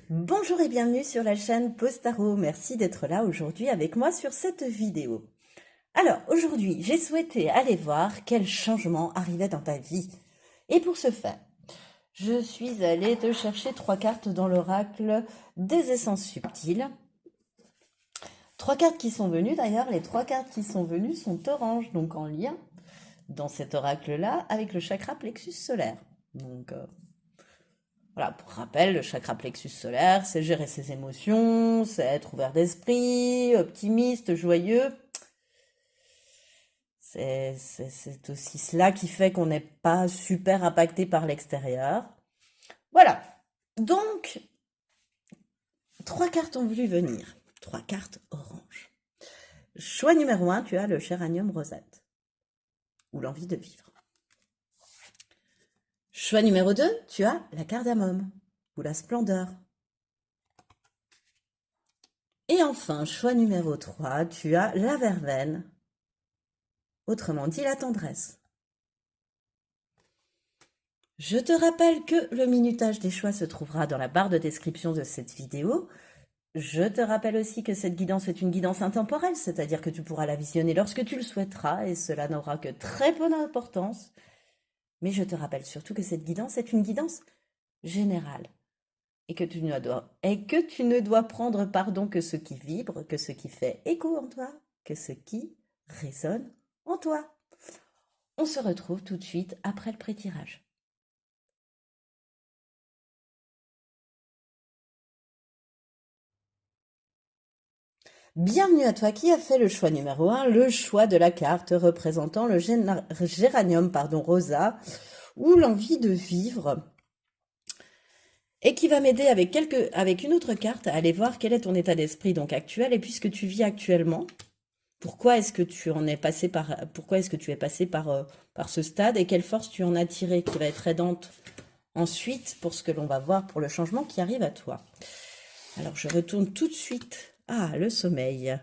Bonjour et bienvenue sur la chaîne Postaro. Merci d'être là aujourd'hui avec moi sur cette vidéo. Alors aujourd'hui, j'ai souhaité aller voir quel changement arrivait dans ta vie. Et pour ce faire, je suis allée te chercher 3 cartes dans l'oracle des essences subtiles. 3 cartes qui sont venues, d'ailleurs, les 3 cartes qui sont venues sont oranges, donc en lien dans cet oracle-là avec le chakra plexus solaire. Donc voilà, pour rappel, le chakra plexus solaire, c'est gérer ses émotions, c'est être ouvert d'esprit, optimiste, joyeux. C'est aussi cela qui fait qu'on n'est pas super impacté par l'extérieur. Voilà. Donc, 3 cartes ont voulu venir. 3 cartes orange. Choix numéro 1, tu as le géranium rosate. Ou l'envie de vivre. Choix numéro 2, tu as la cardamome. Ou la splendeur. Et enfin, choix numéro 3, tu as la verveine. Autrement dit, la tendresse. Je te rappelle que le minutage des choix se trouvera dans la barre de description de cette vidéo. Je te rappelle aussi que cette guidance est une guidance intemporelle, c'est-à-dire que tu pourras la visionner lorsque tu le souhaiteras et cela n'aura que très peu d'importance. Mais je te rappelle surtout que cette guidance est une guidance générale et que tu ne dois prendre pardon que ce qui vibre, que ce qui fait écho en toi, que ce qui résonne en toi. On se retrouve tout de suite après le pré-tirage. Bienvenue à toi qui a fait le choix numéro 1, le choix de la carte représentant le géranium rosa ou l'envie de vivre et qui va m'aider avec une autre carte à aller voir quel est ton état d'esprit donc actuel et puisque tu vis actuellement, pourquoi est-ce que tu es passé par ce stade et quelle force tu en as tiré qui va être aidante ensuite pour ce que l'on va voir pour le changement qui arrive à toi. Alors je retourne tout de suite. Ah, le sommeil.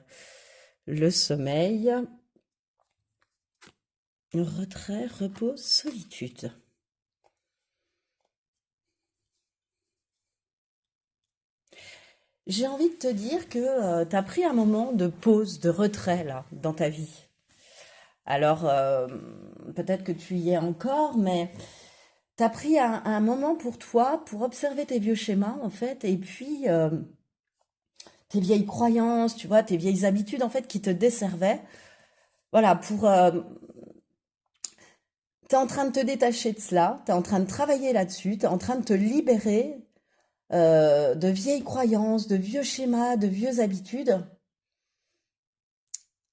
Le sommeil. Retrait, repos, solitude. J'ai envie de te dire que tu as pris un moment de pause, de retrait là, dans ta vie. Alors, peut-être que tu y es encore, mais tu as pris un moment pour toi, pour observer tes vieux schémas en fait, et puis tes vieilles croyances, tu vois, tes vieilles habitudes en fait qui te desservaient. Voilà, t'es en train de te détacher de cela, t'es en train de travailler là-dessus, t'es en train de te libérer de vieilles croyances, de vieux schémas, de vieux habitudes,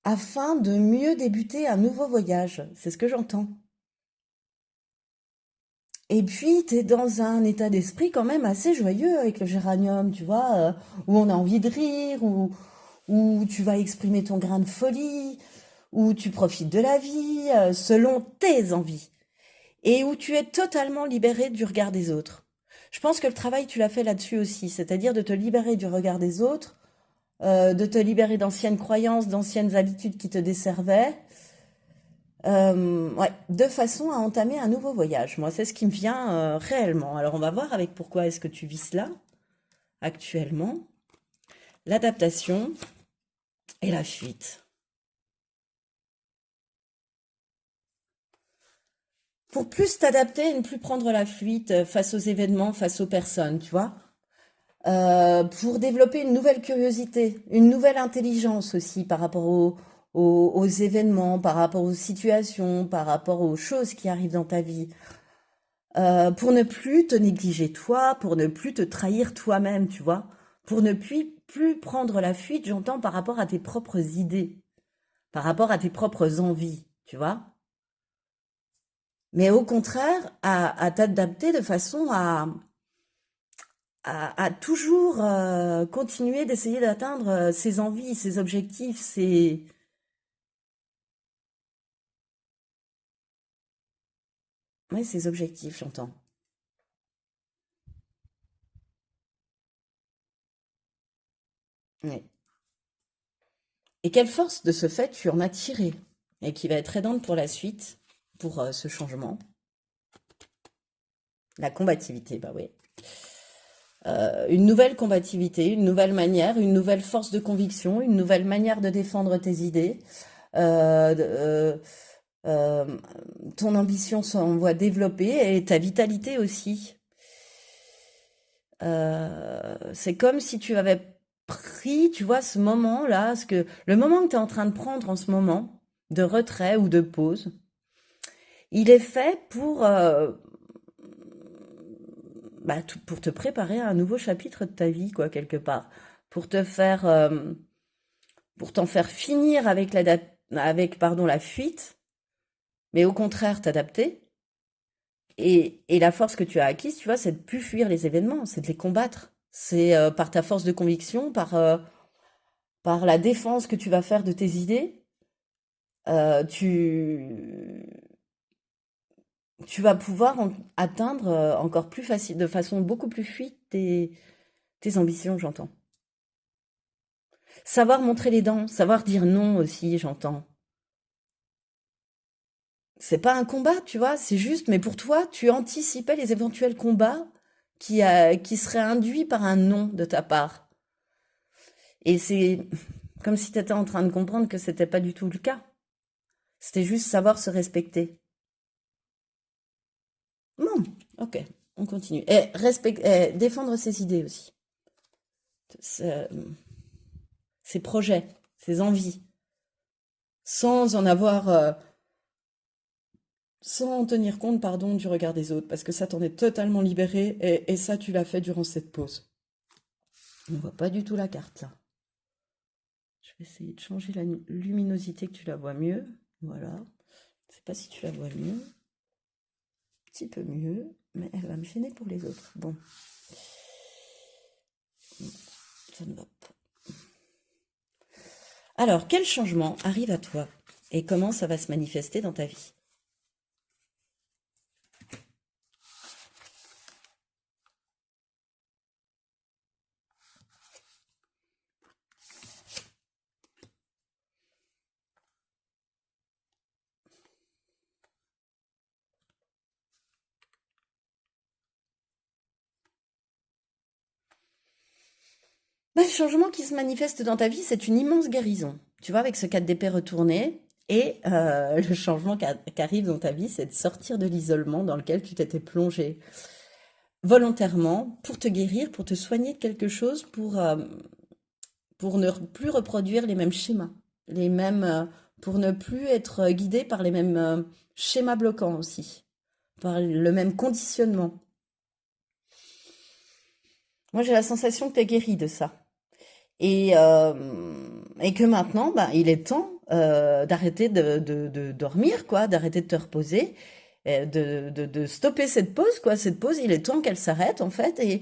afin de mieux débuter un nouveau voyage. C'est ce que j'entends. Et puis, t'es dans un état d'esprit quand même assez joyeux avec le géranium, tu vois, où on a envie de rire, où tu vas exprimer ton grain de folie, où tu profites de la vie selon tes envies, et où tu es totalement libéré du regard des autres. Je pense que le travail, tu l'as fait là-dessus aussi, c'est-à-dire de te libérer du regard des autres, de te libérer d'anciennes croyances, d'anciennes habitudes qui te desservaient, ouais, de façon à entamer un nouveau voyage. Moi, c'est ce qui me vient réellement. Alors, on va voir avec pourquoi est-ce que tu vis cela actuellement. L'adaptation et la fuite. Pour plus t'adapter et ne plus prendre la fuite face aux événements, face aux personnes, tu vois. Pour développer une nouvelle curiosité, une nouvelle intelligence aussi par rapport aux événements, par rapport aux situations, par rapport aux choses qui arrivent dans ta vie. Pour ne plus te négliger toi, pour ne plus te trahir toi-même, tu vois. Pour ne plus prendre la fuite, j'entends, par rapport à tes propres idées, par rapport à tes propres envies, tu vois. Mais au contraire, à t'adapter de façon à toujours continuer d'essayer d'atteindre ses envies, ses objectifs, ouais, ses objectifs, j'entends. Ouais. Et quelle force de ce fait tu en as tiré et qui va être aidante pour la suite, pour ce changement. La combativité, bah oui. une nouvelle combativité, une nouvelle manière, une nouvelle force de conviction, une nouvelle manière de défendre tes idées. Euh, de- euh, euh, Ton ambition s'en voit développer et ta vitalité aussi. C'est comme si tu avais pris, tu vois, ce moment-là, le moment que tu es en train de prendre en ce moment, de retrait ou de pause, il est fait pour te préparer à un nouveau chapitre de ta vie, quoi, quelque part. Pour te faire, pour t'en faire finir avec, la fuite, mais au contraire t'adapter. Et la force que tu as acquise, tu vois, c'est de plus fuir les événements, c'est de les combattre. C'est par ta force de conviction, par la défense que tu vas faire de tes idées, tu vas pouvoir atteindre encore plus facile, de façon beaucoup plus fluide tes ambitions, j'entends. Savoir montrer les dents, savoir dire non aussi, j'entends. C'est pas un combat, tu vois, c'est juste, mais pour toi, tu anticipais les éventuels combats qui seraient induits par un non de ta part. Et c'est comme si tu étais en train de comprendre que c'était pas du tout le cas. C'était juste savoir se respecter. Non, ok, on continue. Défendre ses idées aussi. Ses, ses projets, ses envies, sans en avoir, sans en tenir compte, pardon, du regard des autres, parce que ça t'en est totalement libéré, et ça tu l'as fait durant cette pause. On voit pas du tout la carte là. Je vais essayer de changer la luminosité que tu la vois mieux. Voilà. Je sais pas si tu la vois mieux. Un petit peu mieux, mais elle va me gêner pour les autres. Bon, ça ne va pas. Alors, quel changement arrive à toi et comment ça va se manifester dans ta vie? Bah, le changement qui se manifeste dans ta vie, c'est une immense guérison. Tu vois, avec ce 4 d'épée retourné, et le changement qui arrive dans ta vie, c'est de sortir de l'isolement dans lequel tu t'étais plongé volontairement pour te guérir, pour te soigner de quelque chose, pour ne plus reproduire les mêmes schémas, pour ne plus être guidé par les mêmes schémas bloquants aussi, par le même conditionnement. Moi, j'ai la sensation que tu es guéri de ça. Et que maintenant, ben, il est temps d'arrêter de dormir, quoi, d'arrêter de te reposer, de stopper cette pause, quoi. Cette pause, il est temps qu'elle s'arrête, en fait. Et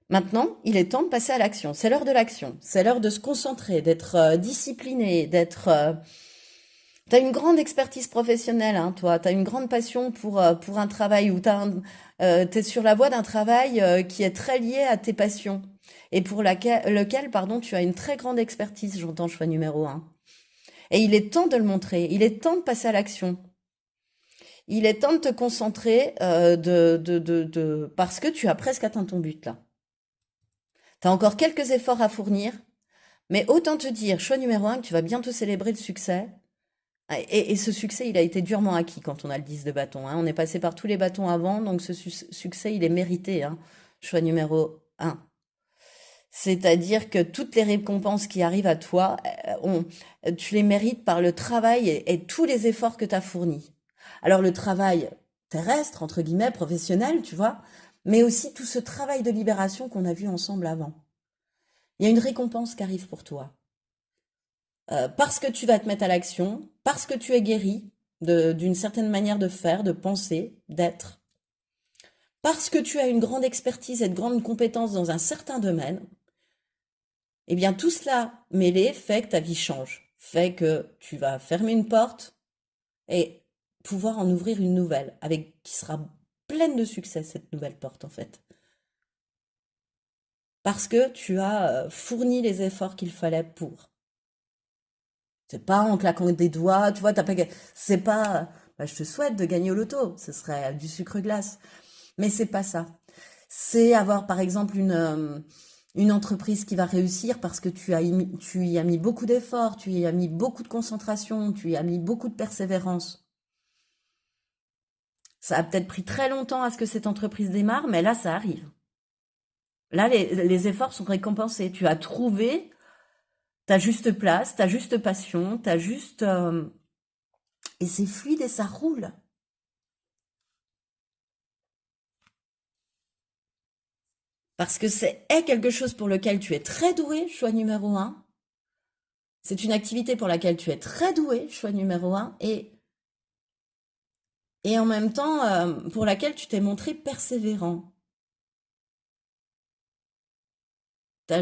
maintenant, il est temps de passer à l'action. C'est l'heure de l'action. C'est l'heure de se concentrer, d'être discipliné, d'être. T'as une grande expertise professionnelle, hein, toi. T'as une grande passion pour un travail où t'es sur la voie d'un travail qui est très lié à tes passions et pour lequel, pardon, tu as une très grande expertise, j'entends choix numéro un. Et il est temps de le montrer. Il est temps de passer à l'action. Il est temps de te concentrer parce que tu as presque atteint ton but là. T'as encore quelques efforts à fournir, mais autant te dire, choix numéro un, que tu vas bientôt célébrer le succès. Et ce succès, il a été durement acquis quand on a le 10 de bâton, hein. On est passé par tous les bâtons avant, donc ce succès, il est mérité, hein. Choix numéro un. C'est-à-dire que toutes les récompenses qui arrivent à toi, tu les mérites par le travail et tous les efforts que tu as fournis. Alors le travail terrestre, entre guillemets, professionnel, tu vois, mais aussi tout ce travail de libération qu'on a vu ensemble avant. Il y a une récompense qui arrive pour toi. Parce que tu vas te mettre à l'action, parce que tu es guéri d'une certaine manière de faire, de penser, d'être, parce que tu as une grande expertise et de grandes compétences dans un certain domaine, eh bien tout cela mêlé fait que ta vie change, fait que tu vas fermer une porte et pouvoir en ouvrir une nouvelle, qui sera pleine de succès, cette nouvelle porte en fait. Parce que tu as fourni les efforts qu'il fallait pour. C'est pas en claquant des doigts, tu vois, c'est pas, bah, je te souhaite de gagner au loto, ce serait du sucre glace. Mais c'est pas ça. C'est avoir par exemple une entreprise qui va réussir parce que tu y as mis beaucoup d'efforts, tu y as mis beaucoup de concentration, tu y as mis beaucoup de persévérance. Ça a peut-être pris très longtemps à ce que cette entreprise démarre, mais là, ça arrive. Là, les efforts sont récompensés. Tu as trouvé ta juste place, ta juste passion, ta juste... et c'est fluide et ça roule. Parce que est quelque chose pour lequel tu es très doué, choix numéro un. C'est une activité pour laquelle tu es très doué, choix numéro un. Et en même temps, pour laquelle tu t'es montré persévérant. T'as,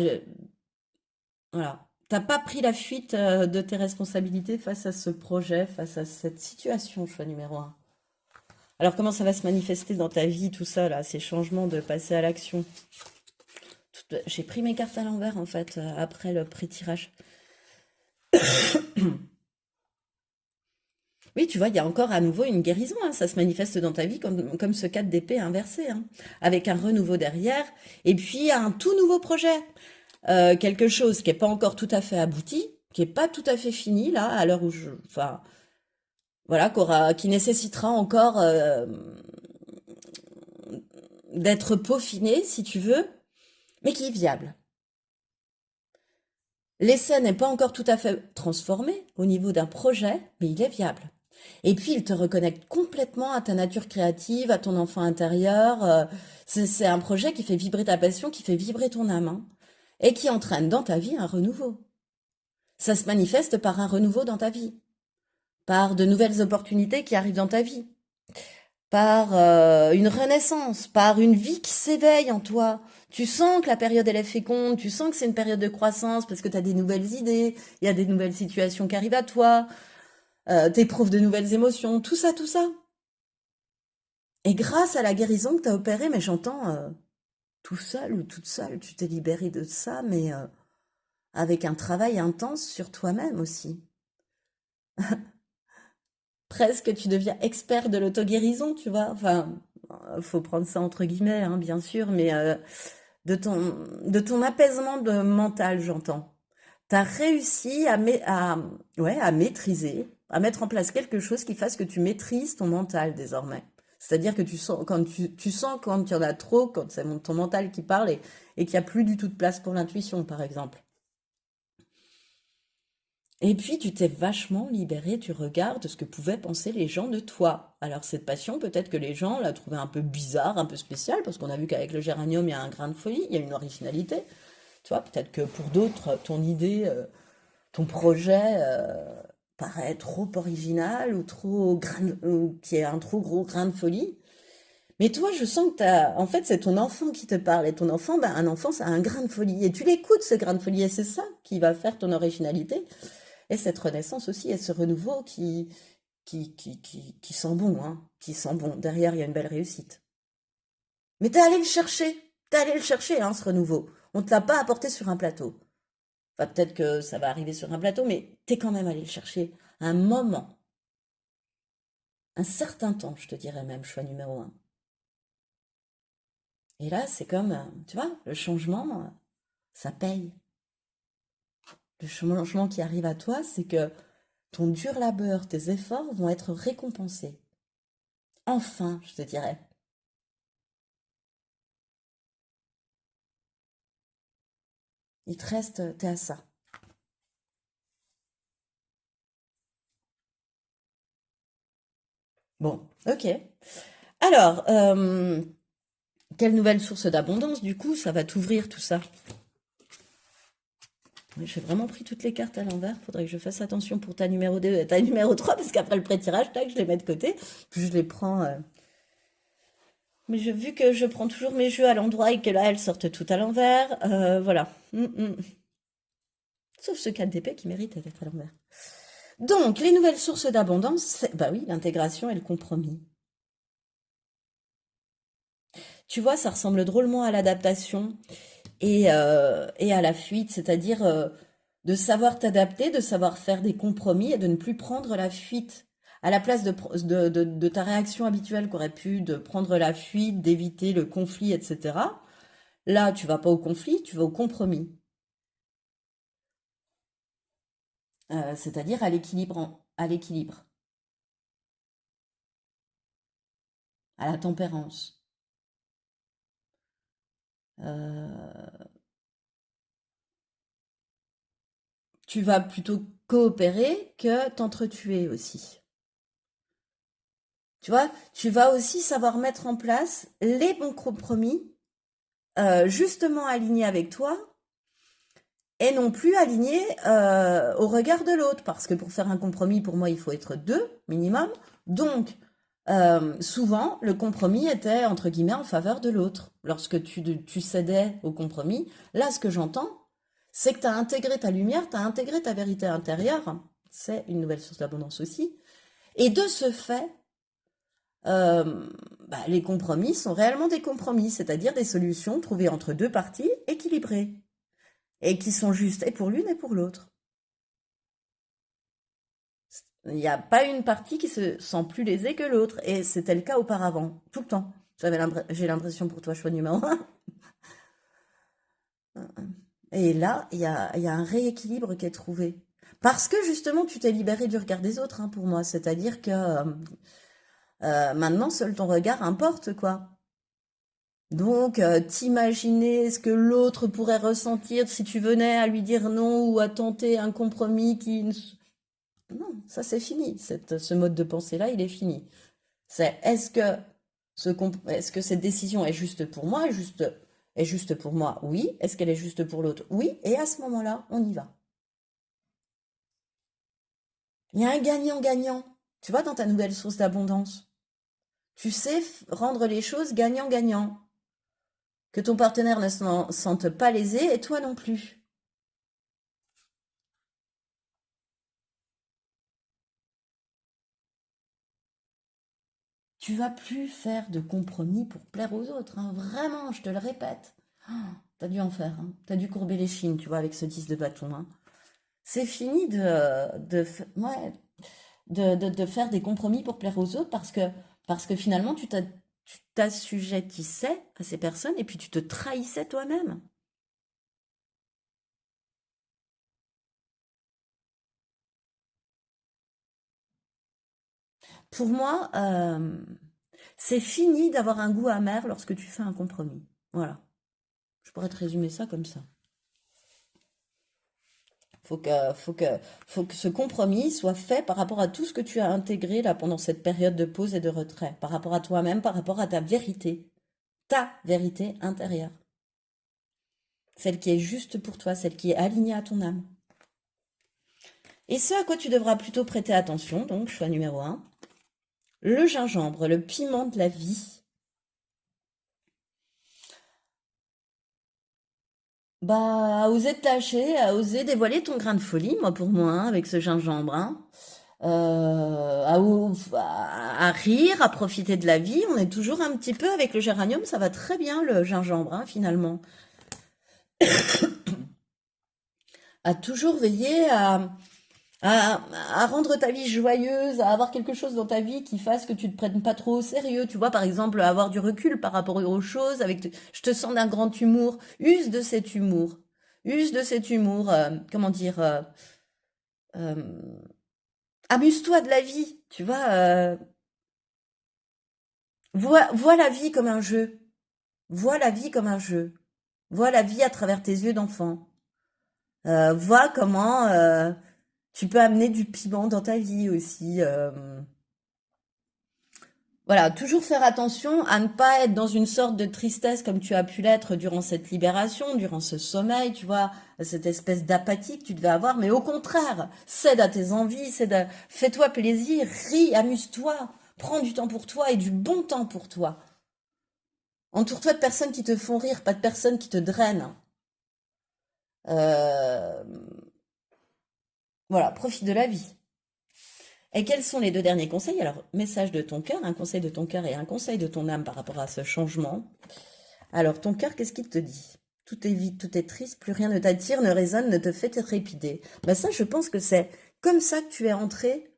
voilà. T'as pas pris la fuite de tes responsabilités face à ce projet, face à cette situation, choix numéro un. Alors comment ça va se manifester dans ta vie, tout ça, là, ces changements de passer à l'action? J'ai pris mes cartes à l'envers, en fait, après le pré-tirage. Oui, tu vois, il y a encore à nouveau une guérison, hein, ça se manifeste dans ta vie comme ce 4 d'épée inversé, hein, avec un renouveau derrière, et puis un tout nouveau projet. Quelque chose qui n'est pas encore tout à fait abouti, qui n'est pas tout à fait fini, là, à l'heure où enfin, voilà, qui nécessitera encore d'être peaufiné, si tu veux, mais qui est viable. L'essai n'est pas encore tout à fait transformé au niveau d'un projet, mais il est viable. Et puis, il te reconnecte complètement à ta nature créative, à ton enfant intérieur. C'est un projet qui fait vibrer ta passion, qui fait vibrer ton âme, hein, et qui entraîne dans ta vie un renouveau. Ça se manifeste par un renouveau dans ta vie, par de nouvelles opportunités qui arrivent dans ta vie, par une renaissance, par une vie qui s'éveille en toi. Tu sens que la période elle est féconde, tu sens que c'est une période de croissance parce que tu as des nouvelles idées, il y a des nouvelles situations qui arrivent à toi, t'éprouves de nouvelles émotions, tout ça, tout ça. Et grâce à la guérison que tu as opérée, mais j'entends tout seul ou toute seule, tu t'es libérée de ça, mais avec un travail intense sur toi-même aussi. Presque tu deviens expert de l'auto-guérison, tu vois. Enfin, faut prendre ça entre guillemets, hein, bien sûr, mais de ton apaisement mental, j'entends. Tu as réussi ouais, à maîtriser, à mettre en place quelque chose qui fasse que tu maîtrises ton mental désormais. C'est-à-dire que tu sens, quand tu sens quand il y en a trop, quand c'est ton mental qui parle et qu'il n'y a plus du tout de place pour l'intuition, par exemple. Et puis, tu t'es vachement libéré du regard de ce que pouvaient penser les gens de toi. Alors, cette passion, peut-être que les gens la trouvaient un peu bizarre, un peu spéciale, parce qu'on a vu qu'avec le géranium, il y a un grain de folie, il y a une originalité. Tu vois, peut-être que pour d'autres, ton idée, ton projet paraît trop original ou ou qui est un trop gros grain de folie. Mais toi, je sens que en fait, c'est ton enfant qui te parle. Et ton enfant, ben, un enfant, ça a un grain de folie. Et tu l'écoutes, ce grain de folie. Et c'est ça qui va faire ton originalité. Et cette renaissance aussi, et ce renouveau qui sent bon, hein, qui sent bon. Derrière, il y a une belle réussite. Mais t'es allé le chercher. T'es allé le chercher, hein, ce renouveau. On te l'a pas apporté sur un plateau. Enfin, peut-être que ça va arriver sur un plateau, mais t'es quand même allé le chercher un moment, un certain temps, je te dirais même, choix numéro un. Et là, c'est comme, tu vois, le changement, ça paye. Le changement qui arrive à toi, c'est que ton dur labeur, tes efforts vont être récompensés. Enfin, je te dirais. Il te reste, t'es à ça. Bon, ok. Alors, quelle nouvelle source d'abondance, du coup, ça va t'ouvrir tout ça? Oui, j'ai vraiment pris toutes les cartes à l'envers. Faudrait que je fasse attention pour ta numéro 2 et ta numéro 3, parce qu'après le pré-tirage, tac, je les mets de côté. Puis je les prends. Mais vu que je prends toujours mes jeux à l'endroit et que là, elles sortent toutes à l'envers, voilà. Sauf ce 4 d'épée qui mérite d'être à l'envers. Donc, les nouvelles sources d'abondance, bah oui, l'intégration et le compromis. Tu vois, ça ressemble drôlement à l'adaptation et à la fuite, c'est-à-dire de savoir t'adapter, de savoir faire des compromis et de ne plus prendre la fuite. À la place de ta réaction habituelle qu'aurait pu de prendre la fuite, d'éviter le conflit, etc. Là, tu vas pas au conflit, tu vas au compromis. C'est-à-dire à l'équilibre, à l'équilibre, à la tempérance. Euh, Tu vas plutôt coopérer que t'entretuer aussi. Tu vois, tu vas aussi savoir mettre en place les bons compromis, justement alignés avec toi, et non plus alignés au regard de l'autre. Parce que pour faire un compromis, pour moi, il faut être deux minimum. Donc, souvent, le compromis était, entre guillemets, en faveur de l'autre. Lorsque tu cédais au compromis, là, ce que j'entends, c'est que tu as intégré ta lumière, tu as intégré ta vérité intérieure. C'est une nouvelle source d'abondance aussi. Et de ce fait, les compromis sont réellement des compromis, c'est-à-dire des solutions trouvées entre deux parties équilibrées et qui sont justes et pour l'une et pour l'autre. Il n'y a pas une partie qui se sent plus lésée que l'autre, et c'était le cas auparavant, tout le temps. J'ai l'impression pour toi, choix numéro un. Et là, il y a un rééquilibre qui est trouvé. Parce que justement, tu t'es libéré du regard des autres, hein, pour moi. C'est-à-dire que maintenant, seul ton regard importe, quoi. Donc, t'imaginer ce que l'autre pourrait ressentir si tu venais à lui dire non ou à tenter un compromis qui... Non, ça c'est fini. Ce mode de pensée-là, il est fini. C'est est-ce que cette décision est juste pour moi, est juste pour moi? Oui. Est-ce qu'elle est juste pour l'autre? Oui. Et à ce moment-là, on y va. Il y a un gagnant-gagnant. Tu vois, dans ta nouvelle source d'abondance, tu sais rendre les choses gagnant-gagnant. Que ton partenaire ne s'en sente pas lésé et toi non plus. Tu vas plus faire de compromis pour plaire aux autres, hein. Vraiment, je te le répète. Ah, t'as dû en faire, hein. T'as dû courber les chines, tu vois, avec ce 10 de bâton, hein. C'est fini ouais, de faire des compromis pour plaire aux autres parce que finalement, tu t'assujettissais à ces personnes et puis tu te trahissais toi-même. Pour moi, c'est fini d'avoir un goût amer lorsque tu fais un compromis. Voilà. Je pourrais te résumer ça comme ça. Faut que, faut que, faut que ce compromis soit fait par rapport à tout ce que tu as intégré là pendant cette période de pause et de retrait, par rapport à toi-même, par rapport à ta vérité intérieure, celle qui est juste pour toi, celle qui est alignée à ton âme. Et ce à quoi tu devras plutôt prêter attention, donc choix numéro un, le gingembre, le piment de la vie. Bah, à oser te lâcher, à oser dévoiler ton grain de folie, moi pour moi, hein, avec ce gingembre, hein. À rire, à profiter de la vie. On est toujours un petit peu avec le géranium, ça va très bien le gingembre, hein, finalement. À toujours veiller à, à rendre ta vie joyeuse, à avoir quelque chose dans ta vie qui fasse que tu te prennes pas trop au sérieux. Tu vois, par exemple, avoir du recul par rapport aux choses. Je te sens d'un grand humour. Use de cet humour. Use de cet humour. Comment dire euh, Amuse-toi de la vie. Tu vois. Vois la vie comme un jeu. Vois la vie comme un jeu. Vois la vie à travers tes yeux d'enfant. Vois comment tu peux amener du piment dans ta vie aussi. Voilà, toujours faire attention à ne pas être dans une sorte de tristesse comme tu as pu l'être durant cette libération, durant ce sommeil, tu vois, cette espèce d'apathie que tu devais avoir, mais au contraire, cède à tes envies, fais-toi plaisir, ris, amuse-toi, prends du temps pour toi et du bon temps pour toi. Entoure-toi de personnes qui te font rire, pas de personnes qui te drainent. Euh, voilà, profite de la vie. Et quels sont les deux derniers conseils? Alors, message de ton cœur, un conseil de ton cœur et un conseil de ton âme par rapport à ce changement. Alors, ton cœur, qu'est-ce qu'il te dit? Tout est vide, tout est triste, plus rien ne t'attire, ne résonne, ne te fait trépider. Ben ça, je pense que c'est comme ça que tu es entré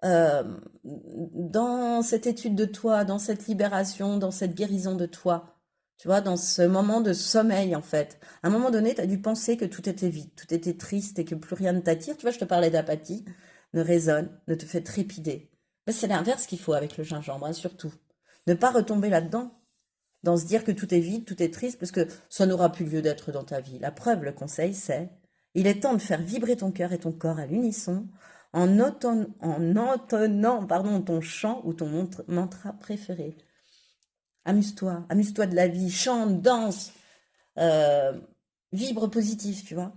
dans cette étude de toi, dans cette libération, dans cette guérison de toi, tu vois, dans ce moment de sommeil, en fait. À un moment donné, tu as dû penser que tout était vide, tout était triste et que plus rien ne t'attire. Tu vois, je te parlais d'apathie, ne résonne, ne te fait trépider. Mais c'est l'inverse qu'il faut avec le gingembre, hein, surtout. Ne pas retomber là-dedans, dans se dire que tout est vide, tout est triste, parce que ça n'aura plus lieu d'être dans ta vie. La preuve, le conseil, c'est, il est temps de faire vibrer ton cœur et ton corps à l'unisson, en entonnant, pardon, ton chant ou ton mantra préféré. Amuse-toi, amuse-toi de la vie, chante, danse, euh, vibre positif, tu vois.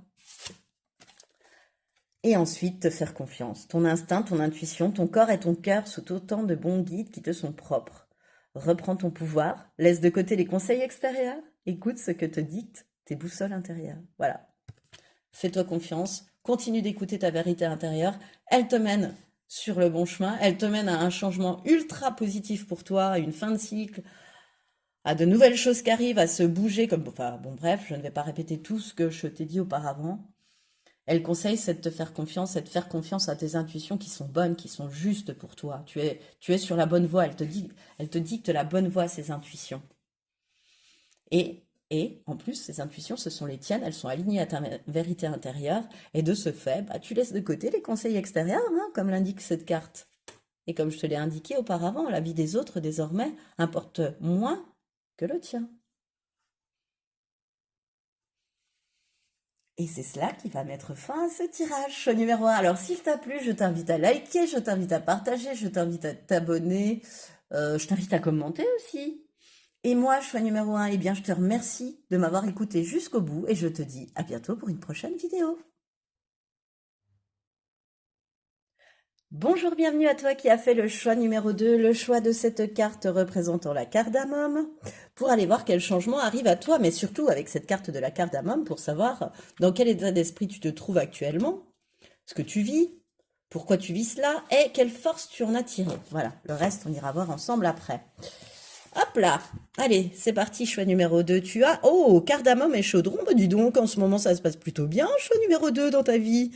Et ensuite, te faire confiance. Ton instinct, ton intuition, ton corps et ton cœur sont autant de bons guides qui te sont propres. Reprends ton pouvoir, laisse de côté les conseils extérieurs, écoute ce que te dictent tes boussoles intérieures. Voilà. Fais-toi confiance, continue d'écouter ta vérité intérieure, elle te mène sur le bon chemin, elle te mène à un changement ultra positif pour toi, à une fin de cycle, à de nouvelles choses qui arrivent, à se bouger, comme, enfin, bon, bref, je ne vais pas répéter tout ce que je t'ai dit auparavant. Et le conseil, c'est de te faire confiance, c'est de faire confiance à tes intuitions qui sont bonnes, qui sont justes pour toi. Tu es sur la bonne voie, elle te dicte la bonne voie, ces intuitions. Et en plus, ces intuitions, ce sont les tiennes, elles sont alignées à ta vérité intérieure, et de ce fait, bah, tu laisses de côté les conseils extérieurs, hein, comme l'indique cette carte. Et comme je te l'ai indiqué auparavant, la vie des autres, désormais, importe moins que le tien. Et c'est cela qui va mettre fin à ce tirage, choix numéro 1. Alors, s'il t'a plu, je t'invite à liker, je t'invite à partager, je t'invite à t'abonner, je t'invite à commenter aussi. Et moi, choix numéro 1, eh bien, je te remercie de m'avoir écouté jusqu'au bout et je te dis à bientôt pour une prochaine vidéo. Bonjour, bienvenue à toi qui as fait le choix numéro 2, le choix de cette carte représentant la cardamome, pour aller voir quel changement arrive à toi, mais surtout avec cette carte de la cardamome pour savoir dans quel état d'esprit tu te trouves actuellement, ce que tu vis, pourquoi tu vis cela et quelle force tu en as tiré. Voilà, le reste on ira voir ensemble après. Hop là, allez, c'est parti, choix numéro 2. Tu as, oh, cardamome et chaudron, bah dis donc, en ce moment ça se passe plutôt bien, choix numéro 2 dans ta vie.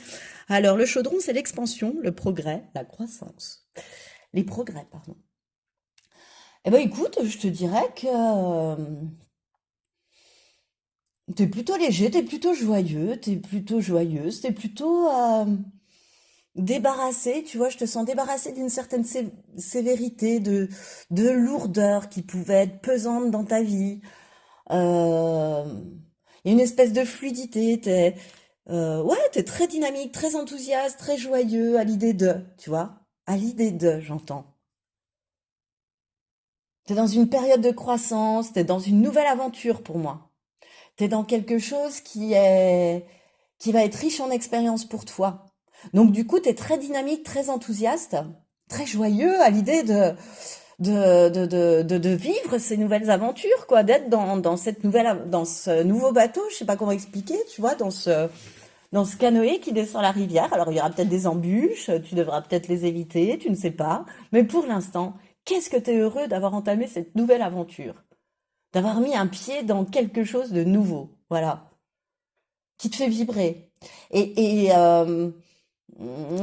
Alors, le chaudron, c'est l'expansion, le progrès, la croissance. Les progrès, pardon. Eh ben écoute, je te dirais que t'es plutôt léger, t'es plutôt joyeux, t'es plutôt joyeuse, t'es plutôt débarrassé, tu vois, je te sens débarrassé d'une certaine sévérité, de lourdeur qui pouvait être pesante dans ta vie. Euh, Il y a une espèce de fluidité, ouais, t'es très dynamique, très enthousiaste, très joyeux à l'idée de, tu vois, à l'idée de, j'entends. T'es dans une période de croissance, t'es dans une nouvelle aventure pour moi. T'es dans quelque chose qui va être riche en expérience pour toi. Donc du coup, t'es très dynamique, très enthousiaste, très joyeux à l'idée de vivre ces nouvelles aventures, quoi, d'être dans cette dans ce nouveau bateau, je sais pas comment expliquer, tu vois, dans ce canoë qui descend la rivière. Alors il y aura peut-être des embûches, tu devras peut-être les éviter, tu ne sais pas. Mais pour l'instant, qu'est-ce que tu es heureux d'avoir entamé cette nouvelle aventure, d'avoir mis un pied dans quelque chose de nouveau, voilà, qui te fait vibrer. Et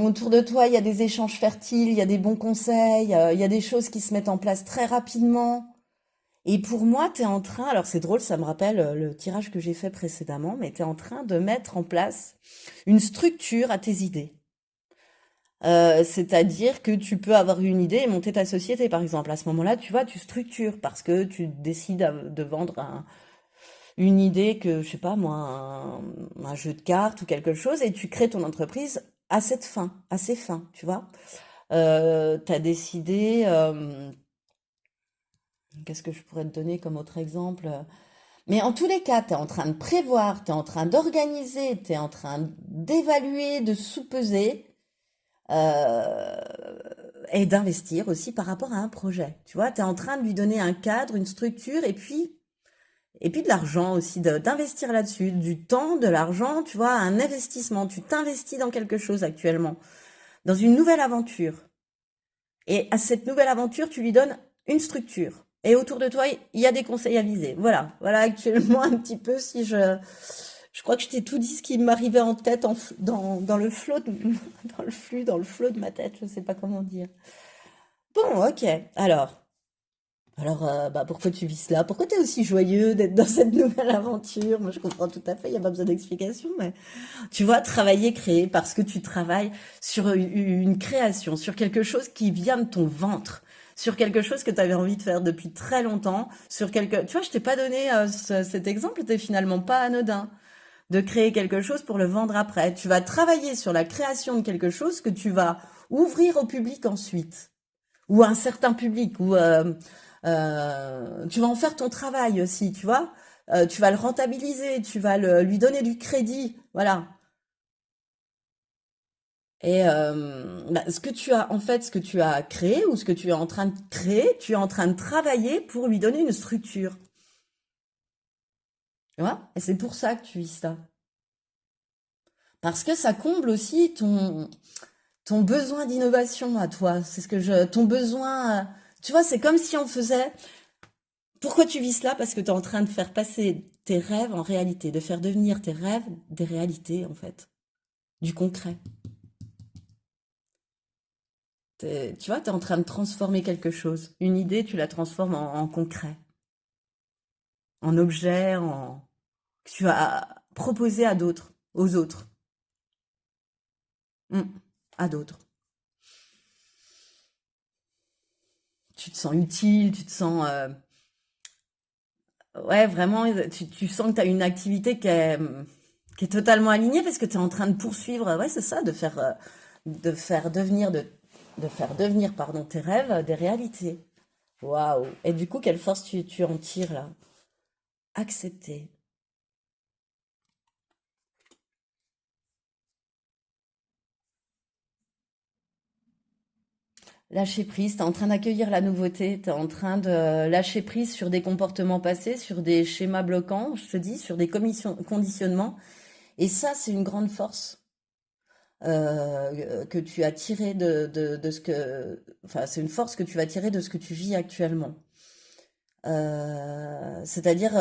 autour de toi, il y a des échanges fertiles, il y a des bons conseils, il y a des choses qui se mettent en place très rapidement. Et pour moi, tu es en train, alors c'est drôle, ça me rappelle le tirage que j'ai fait précédemment, mais tu es en train de mettre en place une structure à tes idées. C'est-à-dire que tu peux avoir une idée et monter ta société, par exemple. À ce moment-là, tu vois, tu structures parce que tu décides de vendre une idée que, je sais pas moi, un jeu de cartes ou quelque chose et tu crées ton entreprise à cette fin, à ces fins, tu vois. Tu as décidé, qu'est-ce que je pourrais te donner comme autre exemple? Mais en tous les cas, tu es en train de prévoir, tu es en train d'organiser, tu es en train d'évaluer, de sous-peser euh, et d'investir aussi par rapport à un projet. Tu vois, tu es en train de lui donner un cadre, une structure et puis de l'argent aussi, d'investir là-dessus, du temps, de l'argent, tu vois, un investissement. Tu t'investis dans quelque chose actuellement, dans une nouvelle aventure. Et à cette nouvelle aventure, tu lui donnes une structure. Et autour de toi, il y a des conseils avisés. Voilà, voilà actuellement un petit peu si Je crois que je t'ai tout dit ce qui m'arrivait en tête dans le flot dans le flot de ma tête, je sais pas comment dire. Bon, ok. Bah, pourquoi tu vis cela? Pourquoi tu es aussi joyeux d'être dans cette nouvelle aventure? Moi, je comprends tout à fait, il n'y a pas besoin d'explication, mais tu vois, travailler, créer, parce que tu travailles sur une création, sur quelque chose qui vient de ton ventre, sur quelque chose que tu avais envie de faire depuis très longtemps, sur quelque... Tu vois, je t'ai pas donné cet exemple, t'es finalement pas anodin de créer quelque chose pour le vendre après. Tu vas travailler sur la création de quelque chose que tu vas ouvrir au public ensuite, ou à un certain public, ou tu vas en faire ton travail aussi, tu vois. Tu vas le rentabiliser, tu vas lui donner du crédit, voilà. Et bah, ce que tu as, en fait, ce que tu as créé ou ce que tu es en train de créer, tu es en train de travailler pour lui donner une structure. Tu vois? Et c'est pour ça que tu vis ça. Parce que ça comble aussi ton besoin d'innovation à toi. C'est ce que ton besoin, tu vois, c'est comme si on faisait, pourquoi tu vis cela? Parce que tu es en train de faire passer tes rêves en réalité, de faire devenir tes rêves des réalités, en fait, du concret. Tu vois, tu es en train de transformer quelque chose. Une idée, tu la transformes en concret, en objet, que tu vas proposer à d'autres, aux autres. Mm. À d'autres. Tu te sens utile, tu te sens... ouais, vraiment, tu sens que tu as une activité qui est totalement alignée parce que tu es en train de poursuivre, ouais, c'est ça, de faire devenir, de faire devenir, pardon, tes rêves des réalités. Waouh! Et du coup, quelle force tu en tires là? Accepter. Lâcher prise, tu es en train d'accueillir la nouveauté, tu es en train de lâcher prise sur des comportements passés, sur des schémas bloquants, je te dis, sur des conditionnements. Et ça, c'est une grande force que tu as tiré de ce que... Enfin, c'est une force que tu vas tirer de ce que tu vis actuellement. C'est-à-dire,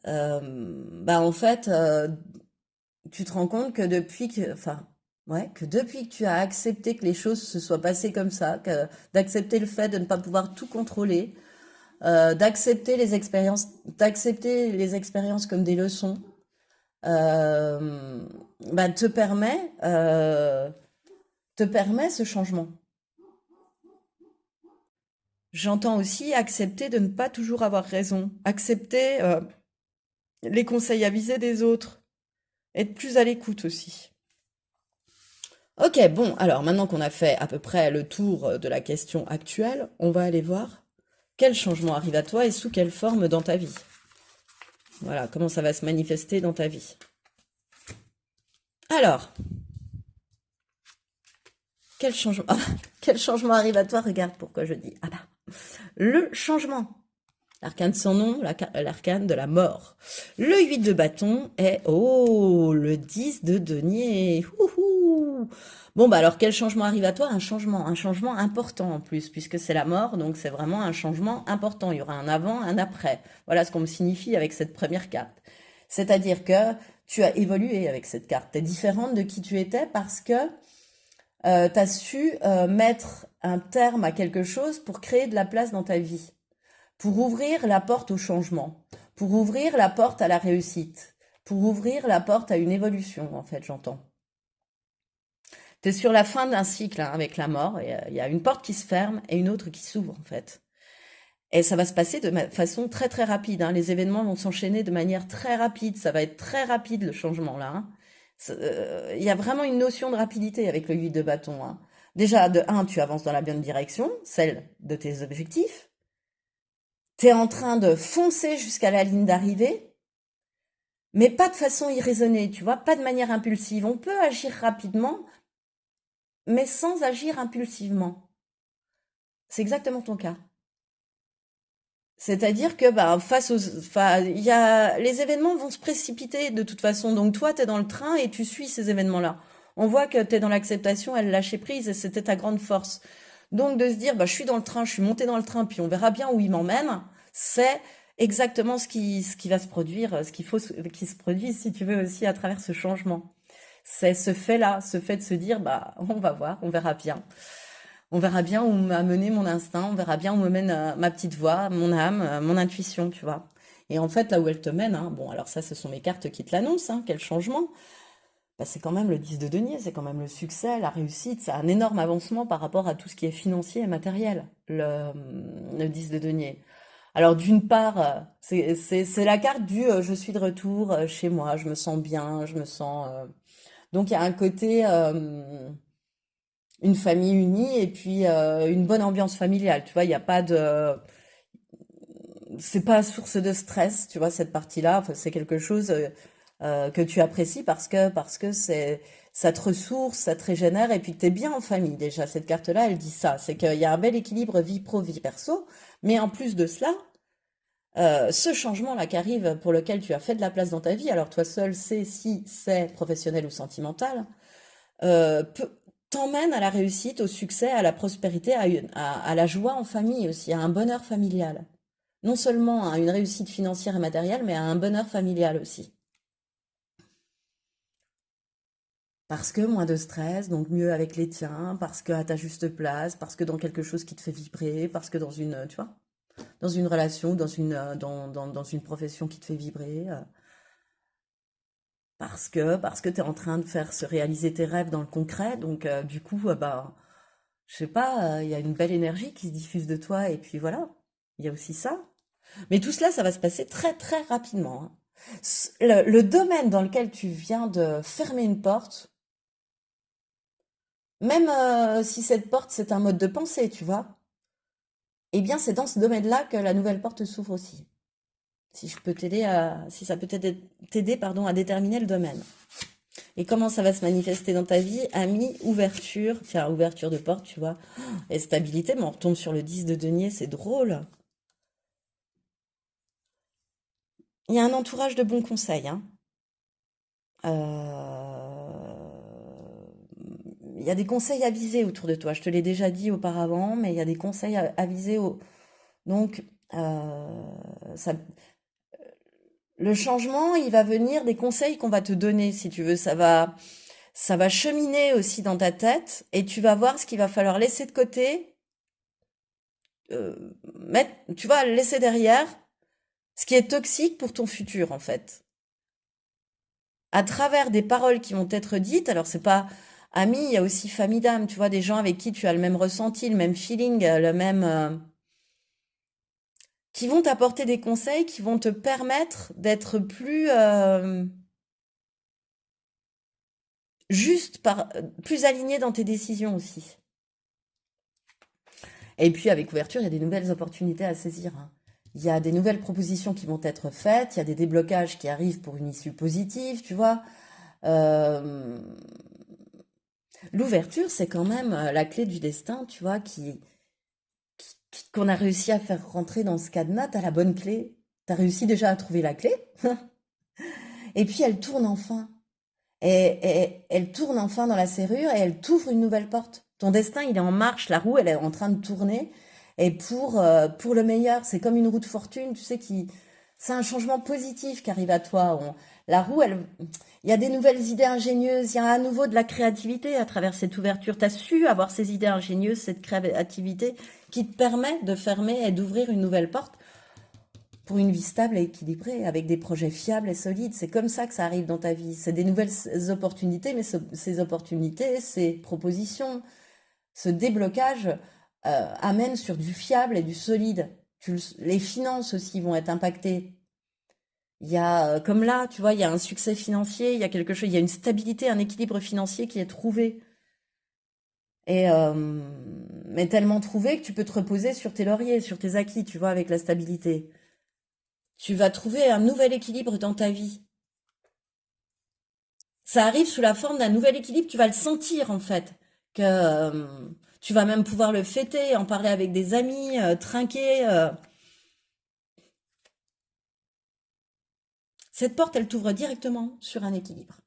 bah en fait, tu te rends compte que enfin, ouais, que depuis que tu as accepté que les choses se soient passées comme ça, d'accepter le fait de ne pas pouvoir tout contrôler, d'accepter les expériences comme des leçons, euh, bah, te permet ce changement. J'entends aussi accepter de ne pas toujours avoir raison, accepter les conseils avisés des autres, être plus à l'écoute aussi. Ok, bon, alors maintenant qu'on a fait à peu près le tour de la question actuelle, on va aller voir quel changement arrive à toi et sous quelle forme dans ta vie. Voilà, comment ça va se manifester dans ta vie. Alors, quel changement, quel changement arrive à toi? Regarde pourquoi je dis. Ah bah, le changement. L'arcane sans nom, l'arcane de la mort. Le 8 de bâton est, oh, le 10 de denier. Ouhou. Bon, bah alors quel changement arrive à toi? Un changement important en plus, puisque c'est la mort, donc c'est vraiment un changement important. Il y aura un avant, un après. Voilà ce qu'on me signifie avec cette première carte. C'est-à-dire que tu as évolué avec cette carte. Tu es différente de qui tu étais parce que tu as su mettre un terme à quelque chose pour créer de la place dans ta vie, pour ouvrir la porte au changement, pour ouvrir la porte à la réussite, pour ouvrir la porte à une évolution, en fait, j'entends. Tu es sur la fin d'un cycle hein, avec la mort, et il y a une porte qui se ferme et une autre qui s'ouvre, en fait. Et ça va se passer de façon très très rapide. Hein. Les événements vont s'enchaîner de manière très rapide. Ça va être très rapide le changement là. Hein. Il y a vraiment une notion de rapidité avec le 8 de bâton. Hein. Déjà, de un, tu avances dans la bonne direction, celle de tes objectifs. Tu es en train de foncer jusqu'à la ligne d'arrivée, mais pas de façon irraisonnée, tu vois, pas de manière impulsive. On peut agir rapidement, mais sans agir impulsivement. C'est exactement ton cas. C'est-à-dire que bah, les événements vont se précipiter de toute façon. Donc toi, tu es dans le train et tu suis ces événements-là. On voit que tu es dans l'acceptation et le lâcher prise et c'était ta grande force. Donc de se dire, bah, je suis dans le train, je suis montée dans le train, puis on verra bien où il m'emmène, c'est exactement ce qui va se produire, ce qu'il faut qu'il se produise, si tu veux, aussi à travers ce changement. C'est ce fait-là, ce fait de se dire, bah, on va voir, on verra bien. On verra bien où m'a mené mon instinct, on verra bien où me mène ma petite voix, mon âme, mon intuition, tu vois. Et en fait, là où elle te mène, hein, bon, alors ça, ce sont mes cartes qui te l'annoncent, hein, quel changement. Bah, c'est quand même le 10 de denier, c'est quand même le succès, la réussite, c'est un énorme avancement par rapport à tout ce qui est financier et matériel, le 10 de denier. Alors d'une part, c'est la carte du je suis de retour chez moi, je me sens bien, je me sens... Donc il y a un côté une famille unie et puis une bonne ambiance familiale, tu vois, il n'y a pas de... C'est pas source de stress, tu vois, cette partie-là, enfin, c'est quelque chose que tu apprécies parce que ça te ressource, ça te régénère et puis tu es bien en famille déjà. Cette carte-là, elle dit ça, c'est qu'il y a un bel équilibre vie pro, vie perso, mais en plus de cela, ce changement-là qui arrive, pour lequel tu as fait de la place dans ta vie, alors toi seul sais si c'est professionnel ou sentimental, t'emmène à la réussite, au succès, à la prospérité, à la joie en famille aussi, à un bonheur familial. Non seulement à une réussite financière et matérielle, mais à un bonheur familial aussi. Parce que moins de stress, donc mieux avec les tiens, parce que à ta juste place, parce que dans quelque chose qui te fait vibrer, parce que dans une, tu vois, dans une relation, dans une profession qui te fait vibrer. Parce que tu es en train de faire se réaliser tes rêves dans le concret. Donc, du coup, bah, je sais pas, il y a une belle énergie qui se diffuse de toi. Et puis voilà, il y a aussi ça. Mais tout cela, ça va se passer très, très rapidement, hein. Le domaine dans lequel tu viens de fermer une porte, même si cette porte, c'est un mode de pensée, tu vois, eh bien, c'est dans ce domaine-là que la nouvelle porte s'ouvre aussi. Si je peux t'aider si ça peut t'aider, pardon, à déterminer le domaine. Et comment ça va se manifester dans ta vie? Ami, ouverture, tiens, ouverture de porte, tu vois, et stabilité, mais on retombe sur le 10 de denier, c'est drôle. Il y a un entourage de bons conseils, hein. Il y a des conseils avisés autour de toi. Je te l'ai déjà dit auparavant, mais il y a des conseils avisés. Donc, ça, le changement, il va venir des conseils qu'on va te donner, si tu veux. Ça va cheminer aussi dans ta tête et tu vas voir ce qu'il va falloir laisser de côté, mettre, tu vas laisser derrière ce qui est toxique pour ton futur, en fait. À travers des paroles qui vont être dites, alors c'est pas amis, il y a aussi famille d'âme, tu vois, des gens avec qui tu as le même ressenti, le même feeling, le même, qui vont t'apporter des conseils qui vont te permettre d'être plus juste, plus aligné dans tes décisions aussi. Et puis avec ouverture, il y a des nouvelles opportunités à saisir, hein. Il y a des nouvelles propositions qui vont être faites, il y a des déblocages qui arrivent pour une issue positive, tu vois. Euh, L'ouverture, c'est quand même la clé du destin, tu vois, qu'on a réussi à faire rentrer dans ce cadenas. T'as la bonne clé, t'as réussi déjà à trouver la clé, et puis elle tourne enfin. Et elle tourne enfin dans la serrure et elle t'ouvre une nouvelle porte. Ton destin, il est en marche, la roue, elle est en train de tourner. Et pour le meilleur, c'est comme une roue de fortune, tu sais, c'est un changement positif qui arrive à toi. La roue, il y a des nouvelles idées ingénieuses, il y a à nouveau de la créativité à travers cette ouverture. Tu as su avoir ces idées ingénieuses, cette créativité qui te permet de fermer et d'ouvrir une nouvelle porte pour une vie stable et équilibrée, avec des projets fiables et solides. C'est comme ça que ça arrive dans ta vie. C'est des nouvelles opportunités, mais ces opportunités, ces propositions, ce déblocage amène sur du fiable et du solide. Les finances aussi vont être impactées. Il y a, comme là, tu vois, il y a un succès financier, il y a quelque chose, il y a une stabilité, un équilibre financier qui est trouvé. Et mais tellement trouvé que tu peux te reposer sur tes lauriers, sur tes acquis, tu vois, avec la stabilité. Tu vas trouver un nouvel équilibre dans ta vie. Ça arrive sous la forme d'un nouvel équilibre, tu vas le sentir en fait, que tu vas même pouvoir le fêter, en parler avec des amis, trinquer. Cette porte, elle t'ouvre directement sur un équilibre.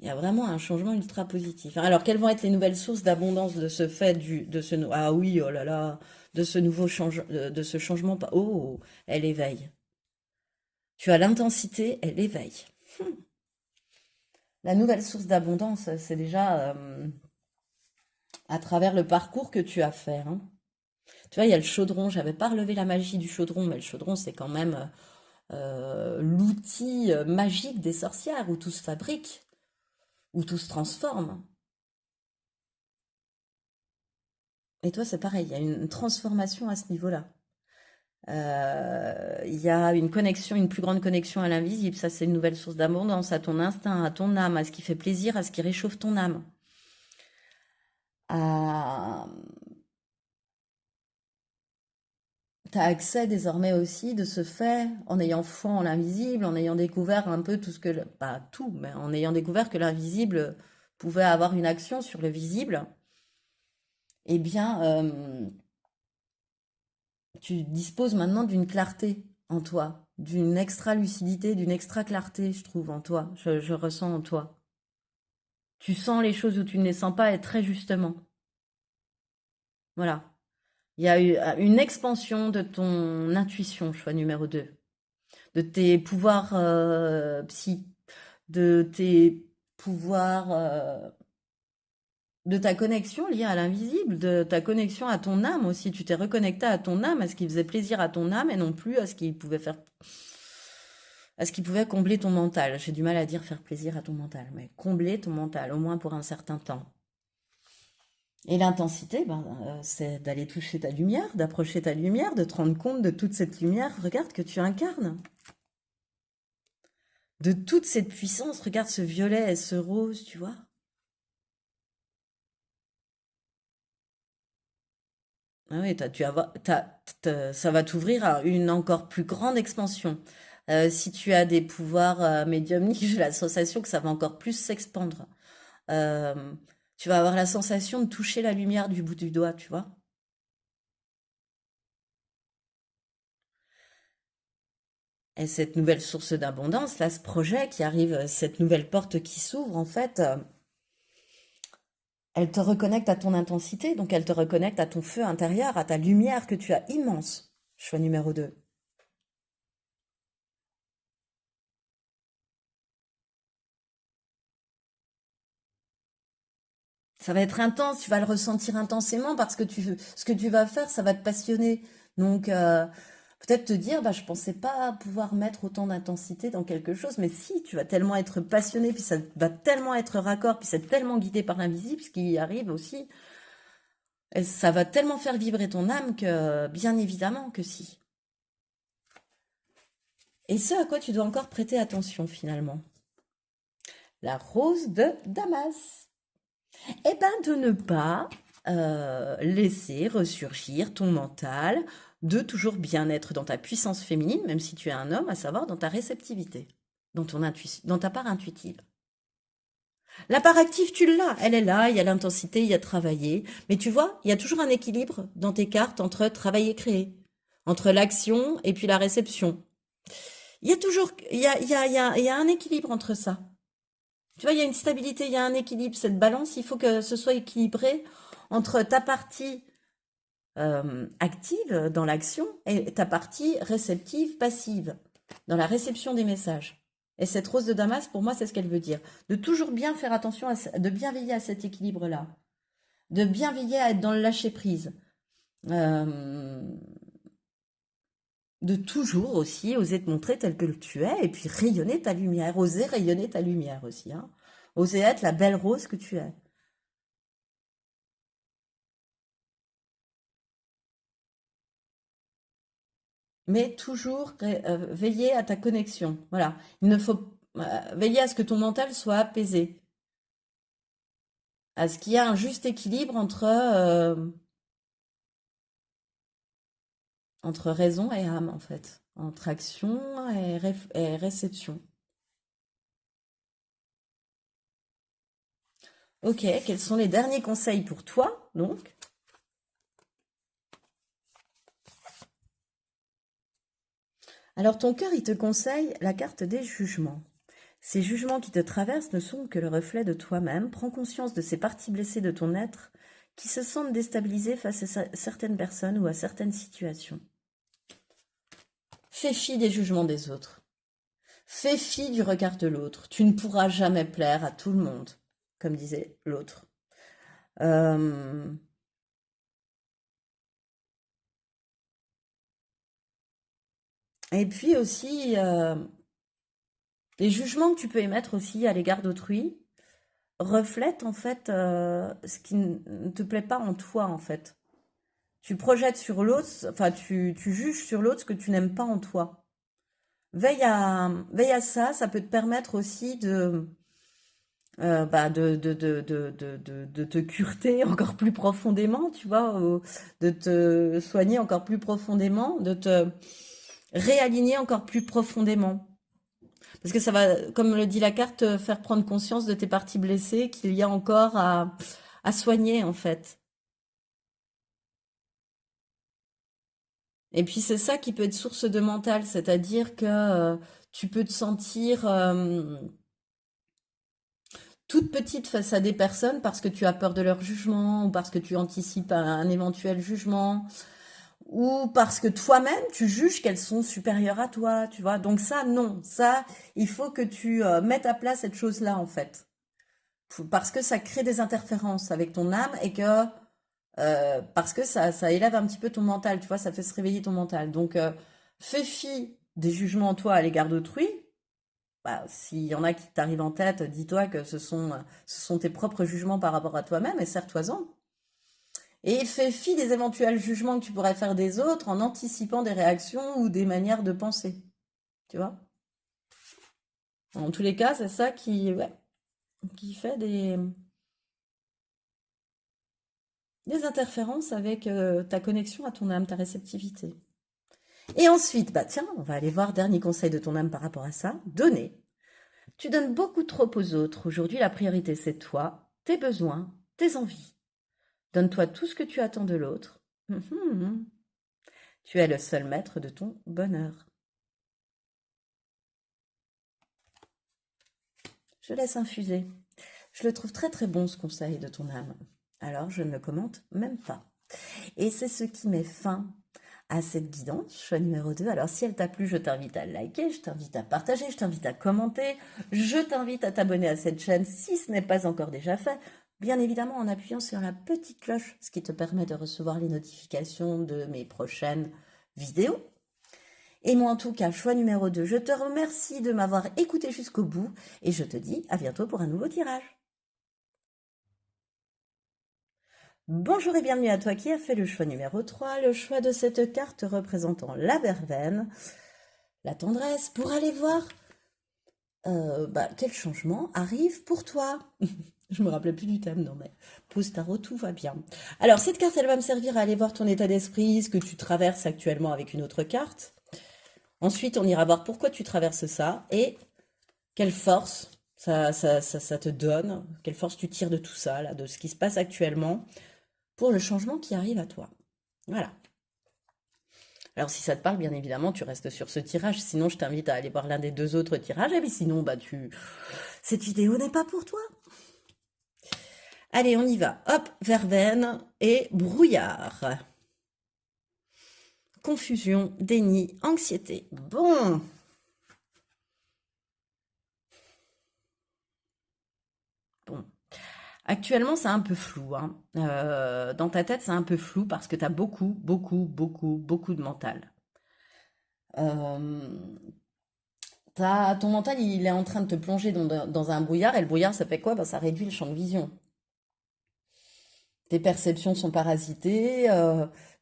Il y a vraiment un changement ultra positif. Alors, quelles vont être les nouvelles sources d'abondance de ce fait ah oui, oh là là, de ce nouveau de ce changement, oh, elle éveille. Tu as l'intensité, elle éveille. La nouvelle source d'abondance, c'est déjà à travers le parcours que tu as fait, hein. Tu vois, il y a le chaudron. J'avais pas relevé la magie du chaudron, mais le chaudron, c'est quand même l'outil magique des sorcières, où tout se fabrique, où tout se transforme. Et toi, c'est pareil, il y a une transformation à ce niveau-là. Il y a une connexion, une plus grande connexion à l'invisible. Ça, c'est une nouvelle source d'abondance, à ton instinct, à ton âme, à ce qui fait plaisir, à ce qui réchauffe ton âme. À... Tu as accès désormais aussi de ce fait, en ayant foi en l'invisible, en ayant découvert un peu tout ce que... Pas tout, mais en ayant découvert que l'invisible pouvait avoir une action sur le visible, eh bien, tu disposes maintenant d'une clarté en toi, d'une extra lucidité, d'une extra clarté, je trouve, en toi. Je ressens en toi. Tu sens les choses où tu ne les sens pas et très justement. Voilà. Il y a eu une expansion de ton intuition, choix numéro 2, de tes pouvoirs psy, de tes pouvoirs, de ta connexion liée à l'invisible, de ta connexion à ton âme aussi. Tu t'es reconnecté à ton âme, à ce qui faisait plaisir à ton âme et non plus à ce qui pouvait faire, à ce qui pouvait combler ton mental. J'ai du mal à dire faire plaisir à ton mental, mais combler ton mental, au moins pour un certain temps. Et l'intensité, ben, c'est d'aller toucher ta lumière, d'approcher ta lumière, de te rendre compte de toute cette lumière, regarde, que tu incarnes. De toute cette puissance, regarde ce violet et ce rose, tu vois. Ah oui, ça va t'ouvrir à une encore plus grande expansion. Si tu as des pouvoirs médiumniques, j'ai la sensation que ça va encore plus s'expandre. Euh, Tu vas avoir la sensation de toucher la lumière du bout du doigt, tu vois. Et cette nouvelle source d'abondance, là, ce projet qui arrive, cette nouvelle porte qui s'ouvre, en fait, elle te reconnecte à ton intensité, donc elle te reconnecte à ton feu intérieur, à ta lumière que tu as immense. Choix numéro 2. Ça va être intense, tu vas le ressentir intensément parce que ce que tu vas faire, ça va te passionner. Donc, peut-être te dire, bah, je pensais pas pouvoir mettre autant d'intensité dans quelque chose, mais si, tu vas tellement être passionné, puis ça va tellement être raccord, puis c'est tellement guidé par l'invisible, ce qui arrive aussi, et ça va tellement faire vibrer ton âme que, bien évidemment que si. Et ce à quoi tu dois encore prêter attention finalement. La rose de Damas. Eh ben, de ne pas laisser ressurgir ton mental, de toujours bien être dans ta puissance féminine, même si tu es un homme, à savoir dans ta réceptivité, dans ton intuition, dans ta part intuitive. La part active, tu l'as, elle est là, il y a l'intensité, il y a travailler, mais tu vois, il y a toujours un équilibre dans tes cartes entre travail et créer, entre l'action et puis la réception. Il y a toujours, il y a un équilibre entre ça. Tu vois, il y a une stabilité, il y a un équilibre. Cette balance, il faut que ce soit équilibré entre ta partie active dans l'action et ta partie réceptive, passive, dans la réception des messages. Et cette rose de Damas, pour moi, c'est ce qu'elle veut dire. De toujours bien faire attention, de bien veiller à cet équilibre-là. De bien veiller à être dans le lâcher-prise. Euh, de toujours aussi oser te montrer tel que tu es et puis rayonner ta lumière. Oser rayonner ta lumière aussi, hein. Oser être la belle rose que tu es. Mais toujours veiller à ta connexion. Voilà. Il ne faut veiller à ce que ton mental soit apaisé, à ce qu'il y ait un juste équilibre entre raison et âme, en fait, entre action et réception. Ok, quels sont les derniers conseils pour toi, donc? Alors, ton cœur, il te conseille la carte des jugements. Ces jugements qui te traversent ne sont que le reflet de toi-même. Prends conscience de ces parties blessées de ton être qui se sentent déstabilisées face à certaines personnes ou à certaines situations. Fais fi des jugements des autres. Fais fi du regard de l'autre. Tu ne pourras jamais plaire à tout le monde, comme disait l'autre. Euh, Et puis aussi, les jugements que tu peux émettre aussi à l'égard d'autrui reflètent en fait ce qui ne te plaît pas en toi en fait. Tu projettes sur l'autre, enfin tu juges sur l'autre ce que tu n'aimes pas en toi. Veille à ça, ça peut te permettre aussi de te cureter encore plus profondément, tu vois, de te soigner encore plus profondément, de te réaligner encore plus profondément. Parce que ça va, comme le dit la carte, te faire prendre conscience de tes parties blessées qu'il y a encore à soigner en fait. Et puis c'est ça qui peut être source de mental, c'est-à-dire que tu peux te sentir toute petite face à des personnes parce que tu as peur de leur jugement ou parce que tu anticipes un éventuel jugement ou parce que toi-même tu juges qu'elles sont supérieures à toi, tu vois. Donc ça, non, ça, il faut que tu mettes à plat cette chose-là en fait. Parce que ça crée des interférences avec ton âme et que parce que ça élève un petit peu ton mental, tu vois, ça fait se réveiller ton mental. Donc fais fi des jugements en toi à l'égard d'autrui. Bah, s'il y en a qui t'arrivent en tête, dis-toi que ce sont tes propres jugements par rapport à toi-même et serre-toi-en. Et fais fi des éventuels jugements que tu pourrais faire des autres en anticipant des réactions ou des manières de penser. Tu vois? En tous les cas, c'est ça qui, ouais, qui fait des interférences avec ta connexion à ton âme, ta réceptivité. Et ensuite, bah tiens, on va aller voir dernier conseil de ton âme par rapport à ça. Donner. Tu donnes beaucoup trop aux autres. Aujourd'hui, la priorité, c'est toi, tes besoins, tes envies. Donne-toi tout ce que tu attends de l'autre. Tu es le seul maître de ton bonheur. Je laisse infuser. Je le trouve très très bon ce conseil de ton âme. Alors je ne le commente même pas. Et c'est ce qui met fin à cette guidance, choix numéro 2. Alors si elle t'a plu, je t'invite à liker, je t'invite à partager, je t'invite à commenter, je t'invite à t'abonner à cette chaîne si ce n'est pas encore déjà fait. Bien évidemment en appuyant sur la petite cloche, ce qui te permet de recevoir les notifications de mes prochaines vidéos. Et moi en tout cas, choix numéro 2, je te remercie de m'avoir écouté jusqu'au bout et je te dis à bientôt pour un nouveau tirage. Bonjour et bienvenue à toi qui as fait le choix numéro 3, le choix de cette carte représentant la verveine, la tendresse, pour aller voir quel changement arrive pour toi. Je me rappelais plus du thème, non mais pose tarot, tout va bien. Alors cette carte, elle va me servir à aller voir ton état d'esprit, ce que tu traverses actuellement avec une autre carte. Ensuite, on ira voir pourquoi tu traverses ça et quelle force ça te donne, quelle force tu tires de tout ça, là, de ce qui se passe actuellement, pour le changement qui arrive à toi. Voilà. Alors si ça te parle, bien évidemment, tu restes sur ce tirage. Sinon, je t'invite à aller voir l'un des deux autres tirages. Et puis sinon, cette vidéo n'est pas pour toi. Allez, on y va. Hop, verveine et brouillard. Confusion, déni, anxiété. Bon. Bon. Actuellement, c'est un peu flou, hein. Dans ta tête, c'est un peu flou parce que tu as beaucoup de mental. Euh, ton mental, il est en train de te plonger dans un brouillard, et le brouillard, ça fait quoi? Ça réduit le champ de vision. Tes perceptions sont parasitées,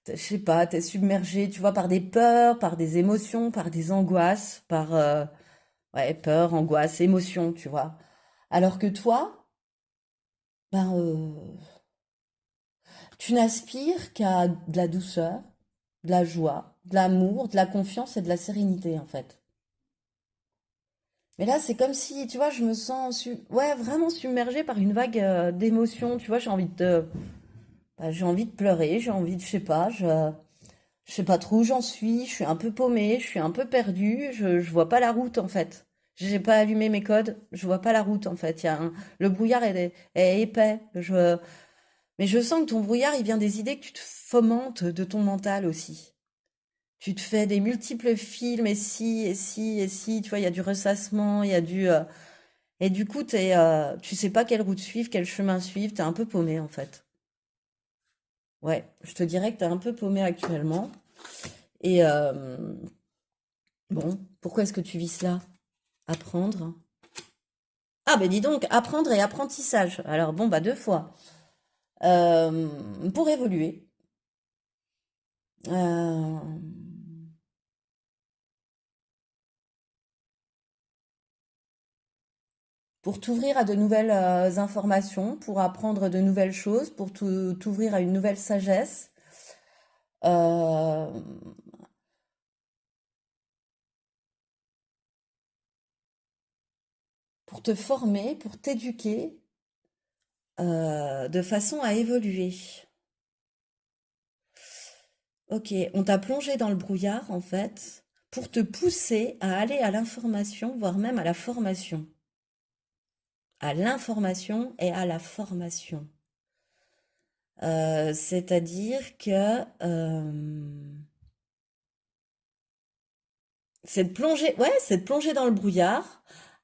je sais pas, t'es submergé, tu vois, par des peurs, par des émotions, par des angoisses, ouais, peur, angoisse, émotion, tu vois. Alors que toi, ben, tu n'aspires qu'à de la douceur, de la joie, de l'amour, de la confiance et de la sérénité, en fait. Mais là, c'est comme si, tu vois, je me sens, ouais, vraiment submergée par une vague d'émotions, tu vois, j'ai envie de pleurer, j'ai envie de, je sais pas, je sais pas trop où j'en suis, je suis un peu paumée, je suis un peu perdue, je vois pas la route, en fait. J'ai pas allumé mes codes, je vois pas la route en fait. Le brouillard est épais. Mais je sens que ton brouillard, il vient des idées que tu te fomentes de ton mental aussi. Tu te fais des multiples films, et si, et si, et si, tu vois, il y a du ressassement, il y a et du coup, tu sais pas quelle route suivre, quel chemin suivre, t'es un peu paumé en fait. Ouais, je te dirais que t'es un peu paumé actuellement. Et bon, pourquoi est-ce que tu vis cela? Apprendre. Ah ben dis donc, apprendre et apprentissage. Alors bon, bah deux fois. Pour évoluer. Euh, pour t'ouvrir à de nouvelles informations, pour apprendre de nouvelles choses, pour t'ouvrir à une nouvelle sagesse, euh, pour te former, pour t'éduquer, de façon à évoluer. Ok, on t'a plongé dans le brouillard en fait, pour te pousser à aller à l'information, voire même à la formation. À l'information et à la formation. C'est-à-dire que cette plongée dans le brouillard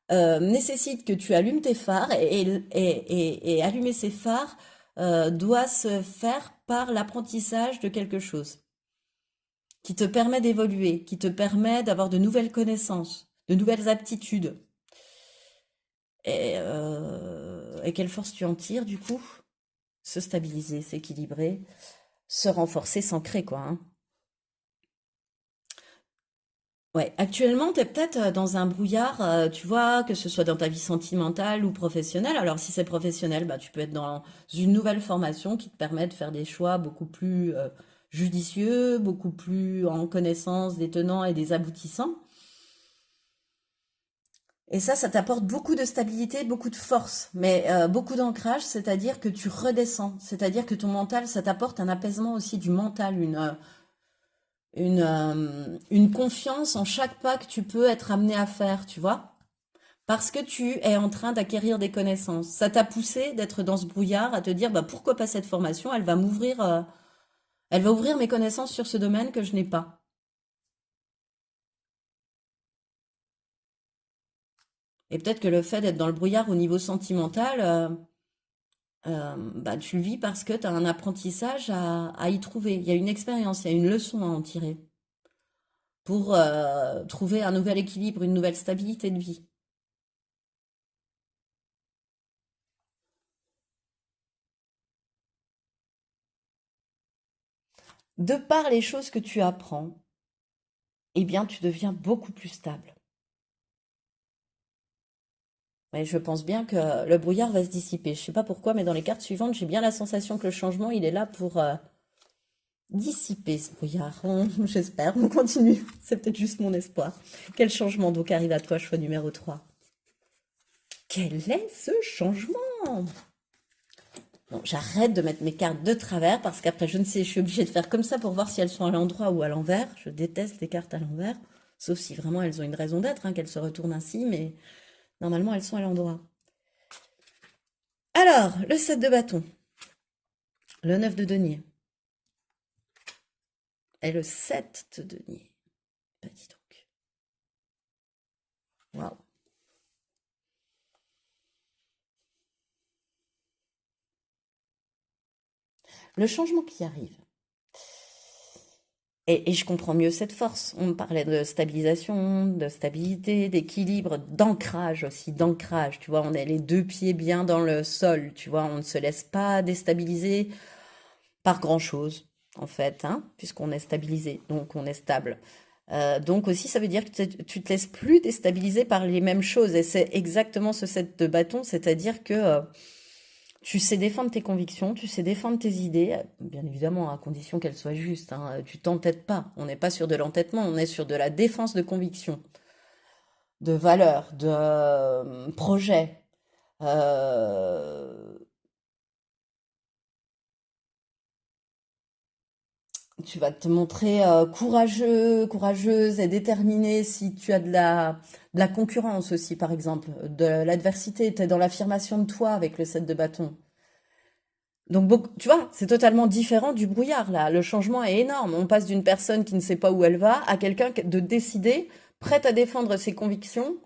nécessite que tu allumes tes phares et allumer ces phares doit se faire par l'apprentissage de quelque chose qui te permet d'évoluer, qui te permet d'avoir de nouvelles connaissances, de nouvelles aptitudes. Et quelle force tu en tires du coup? Se stabiliser, s'équilibrer, se renforcer, s'ancrer quoi, hein. Ouais, actuellement, tu es peut-être dans un brouillard, tu vois, que ce soit dans ta vie sentimentale ou professionnelle. Alors, si c'est professionnel, bah, tu peux être dans une nouvelle formation qui te permet de faire des choix beaucoup plus judicieux, beaucoup plus en connaissance des tenants et des aboutissants. Et ça t'apporte beaucoup de stabilité, beaucoup de force, mais beaucoup d'ancrage, c'est-à-dire que tu redescends, c'est-à-dire que ton mental, ça t'apporte un apaisement aussi du mental, une confiance en chaque pas que tu peux être amené à faire, tu vois, parce que tu es en train d'acquérir des connaissances. Ça t'a poussé d'être dans ce brouillard à te dire, bah, pourquoi pas cette formation, elle va ouvrir mes connaissances sur ce domaine que je n'ai pas. Et peut-être que le fait d'être dans le brouillard au niveau sentimental, bah, tu le vis parce que tu as un apprentissage à y trouver. Il y a une expérience, il y a une leçon à en tirer pour trouver un nouvel équilibre, une nouvelle stabilité de vie. De par les choses que tu apprends, eh bien, tu deviens beaucoup plus stable. Et je pense bien que le brouillard va se dissiper. Je sais pas pourquoi, mais dans les cartes suivantes, j'ai bien la sensation que le changement, il est là pour dissiper ce brouillard. J'espère, on continue. C'est peut-être juste mon espoir. Quel changement donc arrive à toi, choix numéro 3? Quel est ce changement? Bon, j'arrête de mettre mes cartes de travers parce qu'après, je ne sais, je suis obligée de faire comme ça pour voir si elles sont à l'endroit ou à l'envers. Je déteste les cartes à l'envers, sauf si vraiment elles ont une raison d'être, hein, qu'elles se retournent ainsi, mais normalement, elles sont à l'endroit. Alors, le 7 de bâton, le 9 de denier et le 7 de denier. Bah, dis donc. Waouh. Le changement qui arrive. Et je comprends mieux cette force. On me parlait de stabilisation, de stabilité, d'équilibre, d'ancrage aussi, d'ancrage. Tu vois, on est les deux pieds bien dans le sol. Tu vois, on ne se laisse pas déstabiliser par grand-chose, en fait, hein, puisqu'on est stabilisé, donc on est stable. Donc aussi, ça veut dire que tu te laisses plus déstabiliser par les mêmes choses. Et c'est exactement ce set de bâton, c'est-à-dire que tu sais défendre tes convictions, tu sais défendre tes idées, bien évidemment, à condition qu'elles soient justes, hein. Tu t'entêtes pas. On n'est pas sur de l'entêtement, on est sur de la défense de convictions, de valeurs, de projets. Euh, Tu vas te montrer courageux, courageuse et déterminée si tu as de la concurrence aussi, par exemple, de l'adversité. Tu es dans l'affirmation de toi avec le 7 de bâton. Donc, tu vois, c'est totalement différent du brouillard, là. Le changement est énorme. On passe d'une personne qui ne sait pas où elle va à quelqu'un de décidé, prête à défendre ses convictions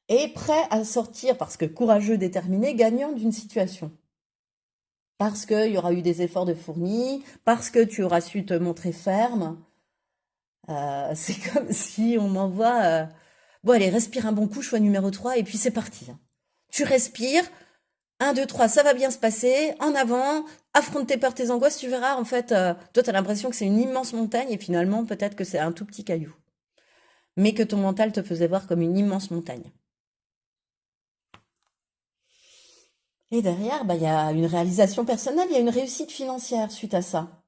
et prêt à sortir, parce que courageux, déterminé, gagnant d'une situation. Parce qu'il y aura eu des efforts de fournis, parce que tu auras su te montrer ferme. C'est comme si on m'envoie, bon allez, respire un bon coup, choix numéro 3, et puis c'est parti, hein. Tu respires, un, 2, 3, ça va bien se passer, en avant, affronte tes peurs, tes angoisses, tu verras, en fait, toi, t'as l'impression que c'est une immense montagne, et finalement, peut-être que c'est un tout petit caillou. Mais que ton mental te faisait voir comme une immense montagne. Et derrière, bah, il y a une réalisation personnelle, il y a une réussite financière suite à ça.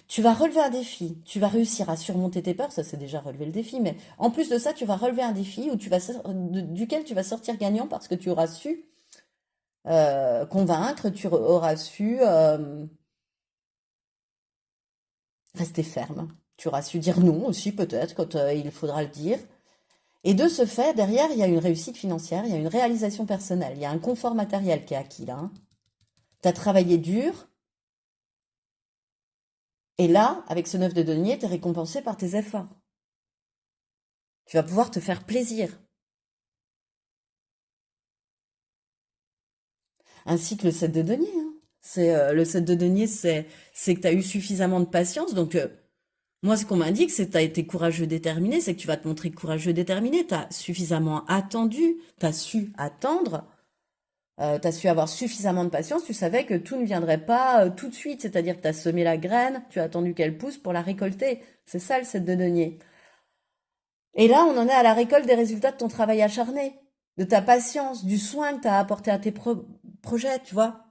Tu vas relever un défi, tu vas réussir à surmonter tes peurs, ça c'est déjà relever le défi, mais en plus de ça, tu vas relever un défi où duquel tu vas sortir gagnant parce que tu auras su convaincre, auras su rester ferme. Tu auras su dire non aussi peut-être quand il faudra le dire. Et de ce fait, derrière, il y a une réussite financière, il y a une réalisation personnelle, il y a un confort matériel qui est acquis là, hein. Tu as travaillé dur, et là, avec ce 9 de denier, tu es récompensé par tes efforts. Tu vas pouvoir te faire plaisir. Ainsi que le 7 de denier, hein. Le 7 de denier, c'est que tu as eu suffisamment de patience. Donc, moi, ce qu'on m'indique, c'est que tu as été courageux déterminé, c'est que tu vas te montrer courageux déterminé. Tu as suffisamment attendu, tu as su attendre, tu as su avoir suffisamment de patience. Tu savais que tout ne viendrait pas tout de suite. C'est-à-dire que tu as semé la graine, tu as attendu qu'elle pousse pour la récolter. C'est ça le 7 de denier. Et là, on en est à la récolte des résultats de ton travail acharné, de ta patience, du soin que tu as apporté à tes projets, tu vois.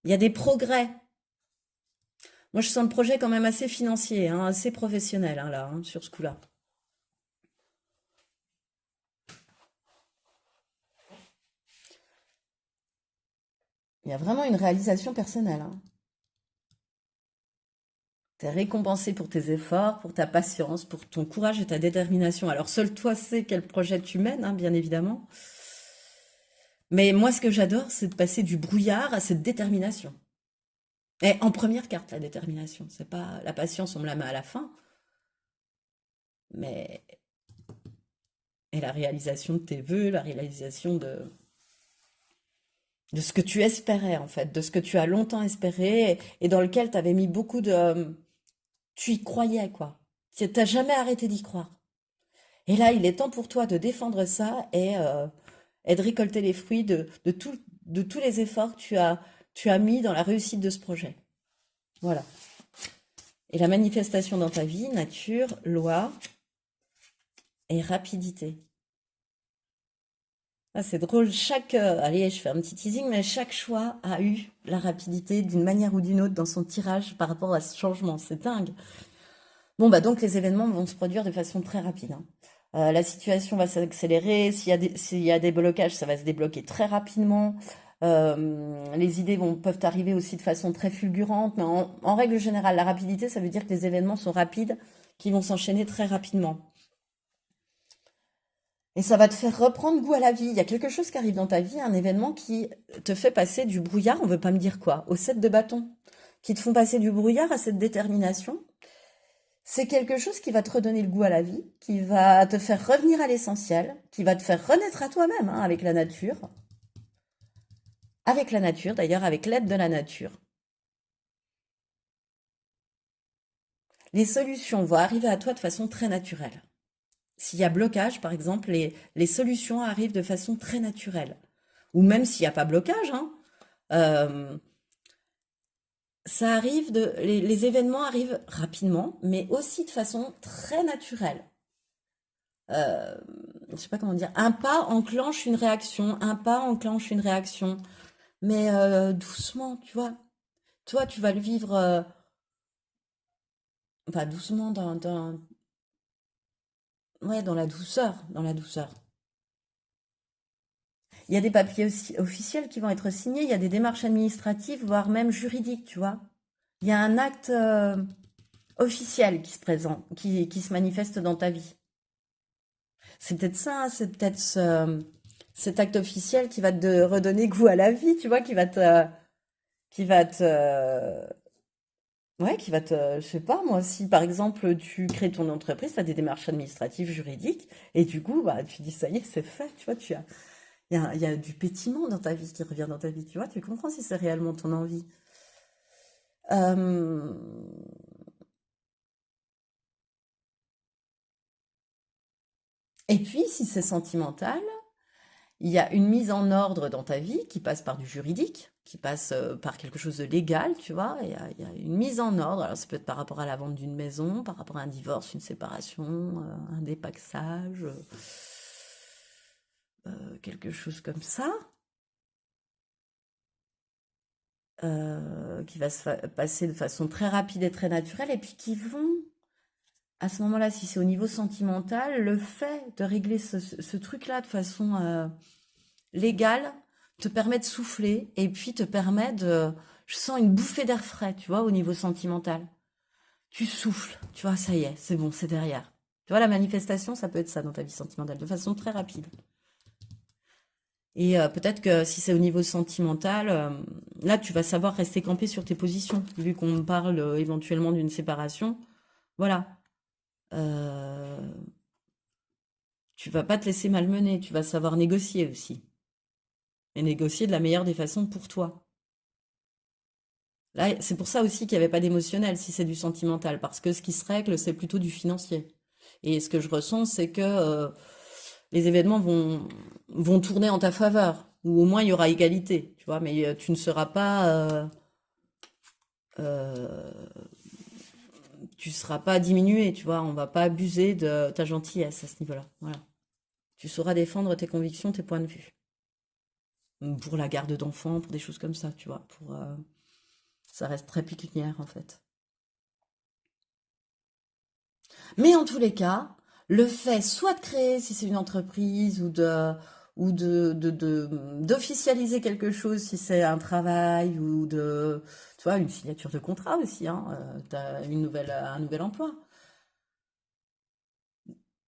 Il y a des progrès. Moi, je sens le projet quand même assez financier, hein, assez professionnel, hein, là, hein, sur ce coup-là. Il y a vraiment une réalisation personnelle, hein. Tu es récompensé pour tes efforts, pour ta patience, pour ton courage et ta détermination. Alors, seul toi sais quel projet tu mènes, hein, bien évidemment. Mais moi, ce que j'adore, c'est de passer du brouillard à cette détermination. Et en première carte, la détermination. C'est pas la patience, on me la met à la fin, mais et la réalisation de tes vœux, la réalisation de ce que tu espérais en fait, de ce que tu as longtemps espéré et dans lequel tu avais mis beaucoup de... tu y croyais quoi. Tu n'as jamais arrêté d'y croire. Et là, il est temps pour toi de défendre ça et de récolter les fruits de tous les efforts que tu as mis dans la réussite de ce projet. Voilà. Et la manifestation dans ta vie, nature, loi et rapidité. Ah, c'est drôle, allez, je fais un petit teasing, mais chaque choix a eu la rapidité d'une manière ou d'une autre dans son tirage par rapport à ce changement. C'est dingue. Bon, bah donc les événements vont se produire de façon très rapide, hein. La situation va s'accélérer. S'il y a des blocages, ça va se débloquer très rapidement. Les idées peuvent arriver aussi de façon très fulgurante. Mais en règle générale, la rapidité, ça veut dire que les événements sont rapides, qui vont s'enchaîner très rapidement. Et ça va te faire reprendre goût à la vie. Il y a quelque chose qui arrive dans ta vie, un événement qui te fait passer du brouillard, on veut pas me dire quoi, au 7 de bâton, qui te font passer du brouillard à cette détermination. C'est quelque chose qui va te redonner le goût à la vie, qui va te faire revenir à l'essentiel, qui va te faire renaître à toi-même, hein, avec la nature. Avec la nature, d'ailleurs, avec l'aide de la nature. Les solutions vont arriver à toi de façon très naturelle. S'il y a blocage, par exemple, les solutions arrivent de façon très naturelle. Ou même s'il n'y a pas blocage, hein, euh, ça arrive les événements arrivent rapidement, mais aussi de façon très naturelle. Euh, je sais pas comment dire. Un pas enclenche une réaction, un pas enclenche une réaction, mais doucement, tu vois. Toi, tu vas le vivre, enfin doucement ouais, dans la douceur, dans la douceur. Il y a des papiers officiels qui vont être signés, il y a des démarches administratives, voire même juridiques, tu vois. Il y a un acte officiel qui se présente, qui se manifeste dans ta vie. C'est peut-être ça, hein, c'est peut-être cet acte officiel qui va te redonner goût à la vie, tu vois, qui va te, ouais, qui va te, je sais pas, moi, si par exemple tu crées ton entreprise, tu as des démarches administratives, juridiques, et du coup, bah, tu dis ça y est, c'est fait, tu vois, il y a du pétillement dans ta vie qui revient dans ta vie, tu vois, tu comprends si c'est réellement ton envie. Euh, et puis, si c'est sentimental, il y a une mise en ordre dans ta vie qui passe par du juridique, qui passe par quelque chose de légal, tu vois. Il y a une mise en ordre. Alors, ça peut être par rapport à la vente d'une maison, par rapport à un divorce, une séparation, un dépaxage, quelque chose comme ça, qui va passer de façon très rapide et très naturelle, et puis qui vont, à ce moment-là, si c'est au niveau sentimental, le fait de régler ce truc-là de façon légal te permet de souffler et puis te permet de... Je sens une bouffée d'air frais, tu vois, au niveau sentimental. Tu souffles, tu vois, ça y est, c'est bon, c'est derrière. Tu vois, la manifestation, ça peut être ça dans ta vie sentimentale, de façon très rapide. Et peut-être que si c'est au niveau sentimental, là, tu vas savoir rester campé sur tes positions, vu qu'on parle éventuellement d'une séparation. Voilà. Euh, Tu vas pas te laisser malmener, tu vas savoir négocier aussi. Et négocier de la meilleure des façons pour toi. Là, c'est pour ça aussi qu'il n'y avait pas d'émotionnel si c'est du sentimental, parce que ce qui se règle, c'est plutôt du financier. Et ce que je ressens, c'est que les événements vont tourner en ta faveur, ou au moins il y aura égalité, tu vois, mais tu ne seras pas, euh, tu seras pas diminué, tu vois, on va pas abuser de ta gentillesse à ce niveau-là. Voilà. Tu sauras défendre tes convictions, tes points de vue. Pour la garde d'enfants, pour des choses comme ça, tu vois, ça reste très pécuniaire en fait. Mais en tous les cas, le fait soit de créer, si c'est une entreprise, d'officialiser quelque chose, si c'est un travail, tu vois, une signature de contrat aussi, hein, t'as un nouvel emploi,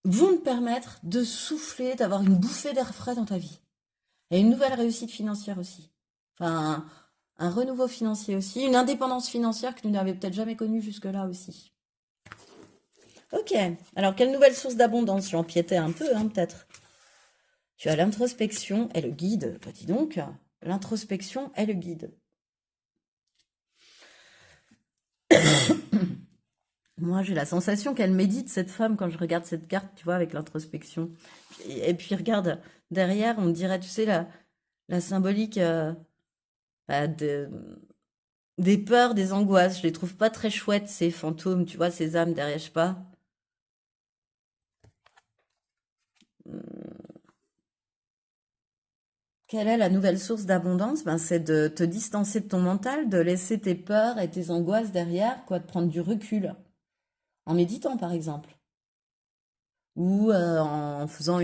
vont te permettre de souffler, d'avoir une bouffée d'air frais dans ta vie. Et une nouvelle réussite financière aussi. Enfin, un renouveau financier aussi, une indépendance financière que tu n'avais peut-être jamais connue jusque-là aussi. Ok, alors quelle nouvelle source d'abondance? J'empiétais un peu, hein, peut-être. Tu as l'introspection et le guide. Bah, dis donc, l'introspection et le guide. Moi, j'ai la sensation qu'elle médite, cette femme, quand je regarde cette carte, tu vois, avec l'introspection. Et puis, regarde, derrière, on dirait, tu sais, la symbolique bah, des peurs, des angoisses. Je les trouve pas très chouettes, ces fantômes, tu vois, ces âmes derrière, je sais pas. Quelle est la nouvelle source d'abondance? Ben, c'est de te distancer de ton mental, de laisser tes peurs et tes angoisses derrière, quoi, de prendre du recul. En méditant, par exemple. Ou en faisant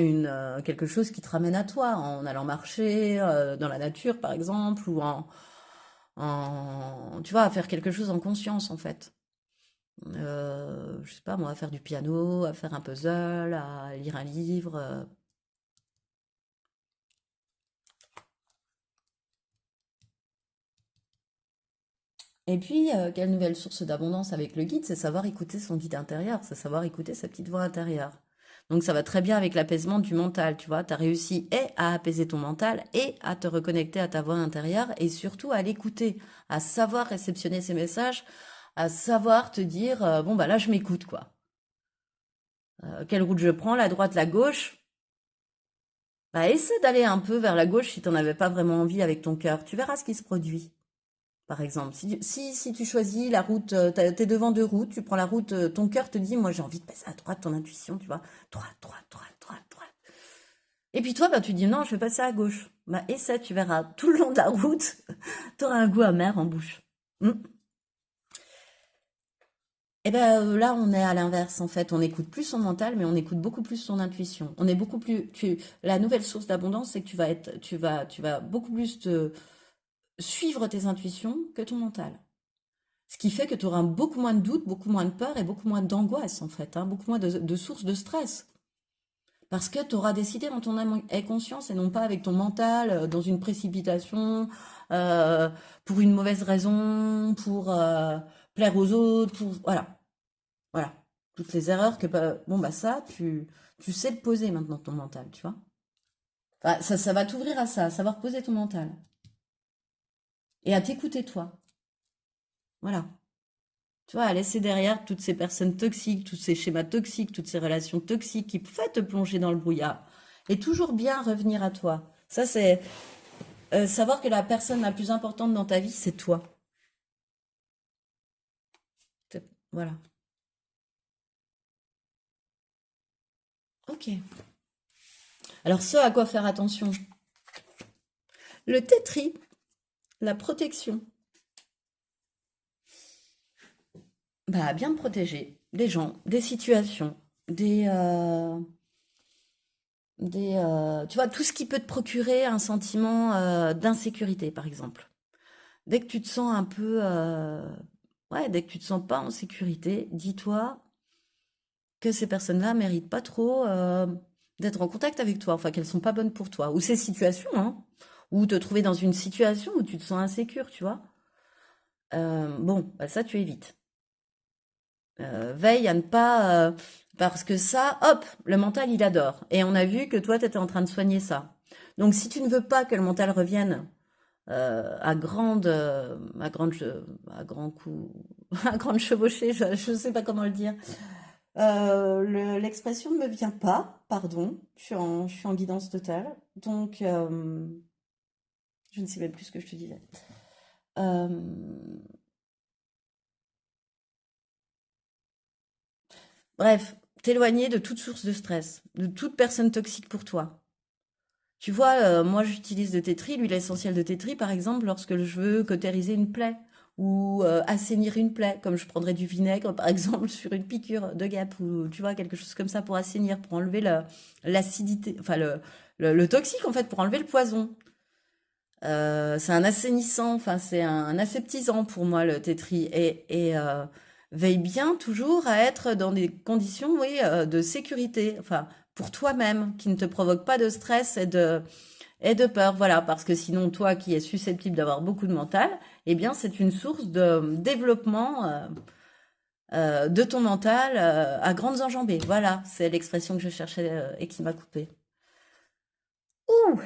quelque chose qui te ramène à toi, en allant marcher dans la nature, par exemple, ou tu vois, à faire quelque chose en conscience, en fait. Je sais pas, moi, à faire du piano, à faire un puzzle, à lire un livre. Et puis, quelle nouvelle source d'abondance avec le guide, c'est savoir écouter son guide intérieur, c'est savoir écouter sa petite voix intérieure. Donc ça va très bien avec l'apaisement du mental, tu vois. Tu as réussi et à apaiser ton mental et à te reconnecter à ta voix intérieure et surtout à l'écouter, à savoir réceptionner ses messages, à savoir te dire, bon bah là je m'écoute quoi. Quelle route je prends, la droite, la gauche? Bah essaie d'aller un peu vers la gauche si tu n'en avais pas vraiment envie avec ton cœur. Tu verras ce qui se produit. Par exemple, si tu choisis la route, t'es devant deux routes, tu prends la route, ton cœur te dit, moi j'ai envie de passer à droite, ton intuition, tu vois, droite, droite, droite, droite, droite. Et puis toi, bah, tu dis, non, je vais passer à gauche. Bah, essaie, tu verras, tout le long de la route, tu auras un goût amer en bouche. Mm. Et ben là, on est à l'inverse, en fait. On écoute plus son mental, mais on écoute beaucoup plus son intuition. On est beaucoup plus, la nouvelle source d'abondance, c'est que tu vas beaucoup plus te suivre tes intuitions que ton mental. Ce qui fait que tu auras beaucoup moins de doutes, beaucoup moins de peur et beaucoup moins d'angoisse, en fait, hein, beaucoup moins de sources de stress. Parce que tu auras décidé dans ton âme et conscience et non pas avec ton mental, dans une précipitation, euh, pour une mauvaise raison, pour plaire aux autres, pour... Voilà, voilà. Toutes les erreurs que... Bon, bah ça, tu sais le poser maintenant, ton mental, tu vois. Enfin, ça va t'ouvrir à ça, à savoir poser ton mental. Et à t'écouter toi. Voilà. Tu vois, à laisser derrière toutes ces personnes toxiques, tous ces schémas toxiques, toutes ces relations toxiques qui peuvent te plonger dans le brouillard. Et toujours bien revenir à toi. Ça, c'est savoir que la personne la plus importante dans ta vie, c'est toi. Voilà. Ok. Alors, ce à quoi faire attention. Le tétri, la protection. Bah, bien te protéger des gens, des situations, tu vois, tout ce qui peut te procurer un sentiment d'insécurité, par exemple. Dès que tu te sens un peu, ouais, dès que tu te sens pas en sécurité, dis-toi que ces personnes-là méritent pas trop d'être en contact avec toi, enfin qu'elles sont pas bonnes pour toi. Ou ces situations, hein, ou te trouver dans une situation où tu te sens insécure, tu vois. Bon, bah ça tu évites. Veille à ne pas, parce que ça, hop, le mental il adore. Et on a vu que toi tu étais en train de soigner ça. Donc si tu ne veux pas que le mental revienne à grand coup, à grande chevauchée, je ne sais pas comment le dire. L'expression ne me vient pas, pardon, je suis en guidance totale, donc je ne sais même plus ce que je te disais. Euh, Bref, t'éloigner de toute source de stress, de toute personne toxique pour toi. Tu vois, moi j'utilise de Tetri, l'huile essentielle de Tetri par exemple, lorsque je veux cautériser une plaie ou assainir une plaie, comme je prendrais du vinaigre par exemple sur une piqûre de guêpe ou tu vois quelque chose comme ça pour assainir, pour enlever l'acidité, enfin le toxique en fait, pour enlever le poison. C'est un assainissant, enfin c'est un aseptisant pour moi le Tetri et veille bien toujours à être dans des conditions oui de sécurité, enfin pour toi-même qui ne te provoque pas de stress et de peur, voilà, parce que sinon, toi qui es susceptible d'avoir beaucoup de mental, eh bien, c'est une source de développement de ton mental à grandes enjambées. Voilà, c'est l'expression que je cherchais et qui m'a coupé. Ouh.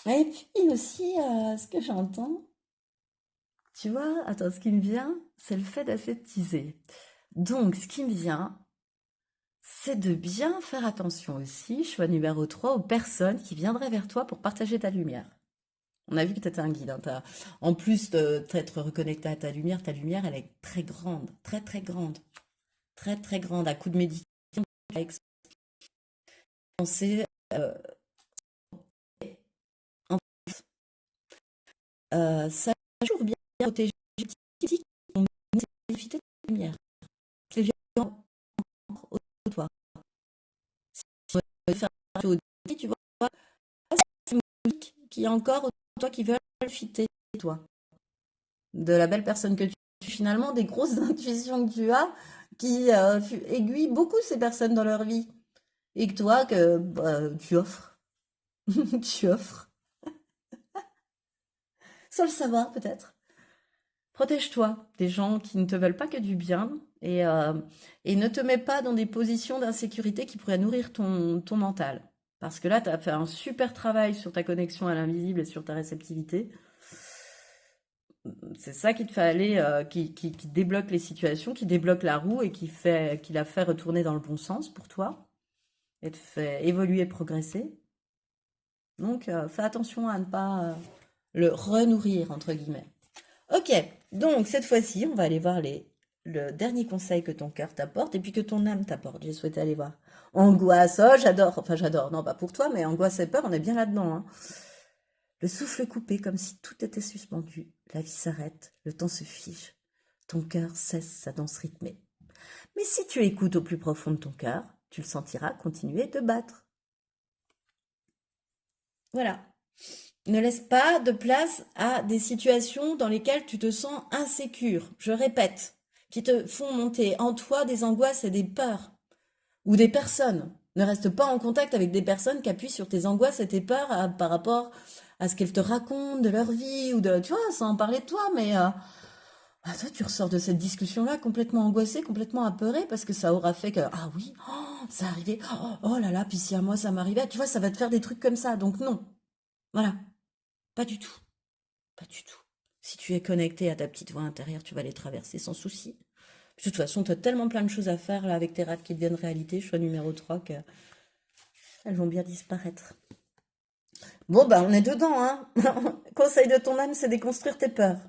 Et puis aussi, ce que j'entends, tu vois, attends, ce qui me vient, c'est le fait d'aseptiser. Donc, ce qui me vient, c'est de bien faire attention aussi, choix numéro 3 aux personnes qui viendraient vers toi pour partager ta lumière. On a vu que tu étais un guide, hein, en plus de t'être reconnecté à ta lumière, elle est très grande, très très grande, très très grande. À coup de méditation, à expanser, euh, en- ça va toujours bien protéger les petits qui vont profiter de ta lumière. C'est violent autour de toi. Si tu veux faire un peu au tu vois, c'est une musique qui est encore autour de toi qui veulent profiter de toi, de la belle personne que tu es, finalement, des grosses intuitions que tu as qui aiguillent beaucoup ces personnes dans leur vie. Et que toi, que bah, tu offres. Tu offres. Sans le savoir, peut-être. Protège-toi des gens qui ne te veulent pas que du bien et ne te mets pas dans des positions d'insécurité qui pourraient nourrir ton mental. Parce que là, tu as fait un super travail sur ta connexion à l'invisible et sur ta réceptivité. C'est ça qui te fait aller, qui débloque les situations, qui débloque la roue et qui la fait retourner dans le bon sens pour toi et te fait évoluer, progresser. Donc, fais attention à ne pas le renourrir, entre guillemets. Ok, donc cette fois-ci, on va aller voir le dernier conseil que ton cœur t'apporte et puis que ton âme t'apporte. J'ai souhaité aller voir. Angoisse, oh j'adore, enfin j'adore, non pas pour toi, mais angoisse et peur, on est bien là-dedans, hein. Le souffle coupé comme si tout était suspendu. La vie s'arrête, le temps se fige. Ton cœur cesse sa danse rythmée. Mais si tu écoutes au plus profond de ton cœur, tu le sentiras continuer de battre. Voilà. Ne laisse pas de place à des situations dans lesquelles tu te sens insécure, je répète, qui te font monter en toi des angoisses et des peurs. Ou des personnes. Ne reste pas en contact avec des personnes qui appuient sur tes angoisses et tes peurs par rapport à ce qu'elles te racontent de leur vie ou de, tu vois, sans parler de toi, mais toi, tu ressors de cette discussion-là complètement angoissée, complètement apeurée parce que ça aura fait que, ah oui, oh, ça arrivait, oh, oh là là, puis si à moi ça m'arrivait, tu vois, ça va te faire des trucs comme ça. Donc non, voilà, pas du tout, pas du tout. Si tu es connecté à ta petite voix intérieure, tu vas les traverser sans souci. De toute façon, tu as tellement plein de choses à faire là avec tes rêves qui deviennent réalité, choix numéro 3 que elles vont bien disparaître. Bon, bah, on est dedans, hein. Conseil de ton âme, c'est déconstruire tes peurs.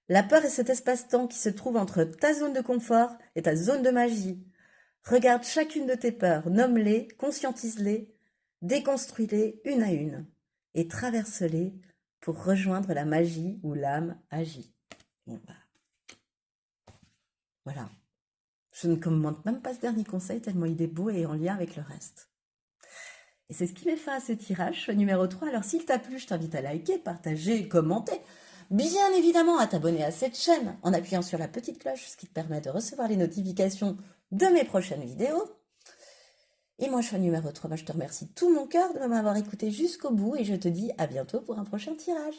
La peur est cet espace-temps qui se trouve entre ta zone de confort et ta zone de magie. Regarde chacune de tes peurs, nomme-les, conscientise-les, déconstruis-les une à une et traverse-les pour rejoindre la magie où l'âme agit. Bon, bah, voilà. Je ne commente même pas ce dernier conseil tellement il est beau et en lien avec le reste. Et c'est ce qui met fin à ce tirage, choix numéro 3. Alors s'il t'a plu, je t'invite à liker, partager, commenter. Bien évidemment à t'abonner à cette chaîne en appuyant sur la petite cloche, ce qui te permet de recevoir les notifications de mes prochaines vidéos. Et moi, choix numéro 3, je te remercie de tout mon cœur de m'avoir écouté jusqu'au bout et je te dis à bientôt pour un prochain tirage.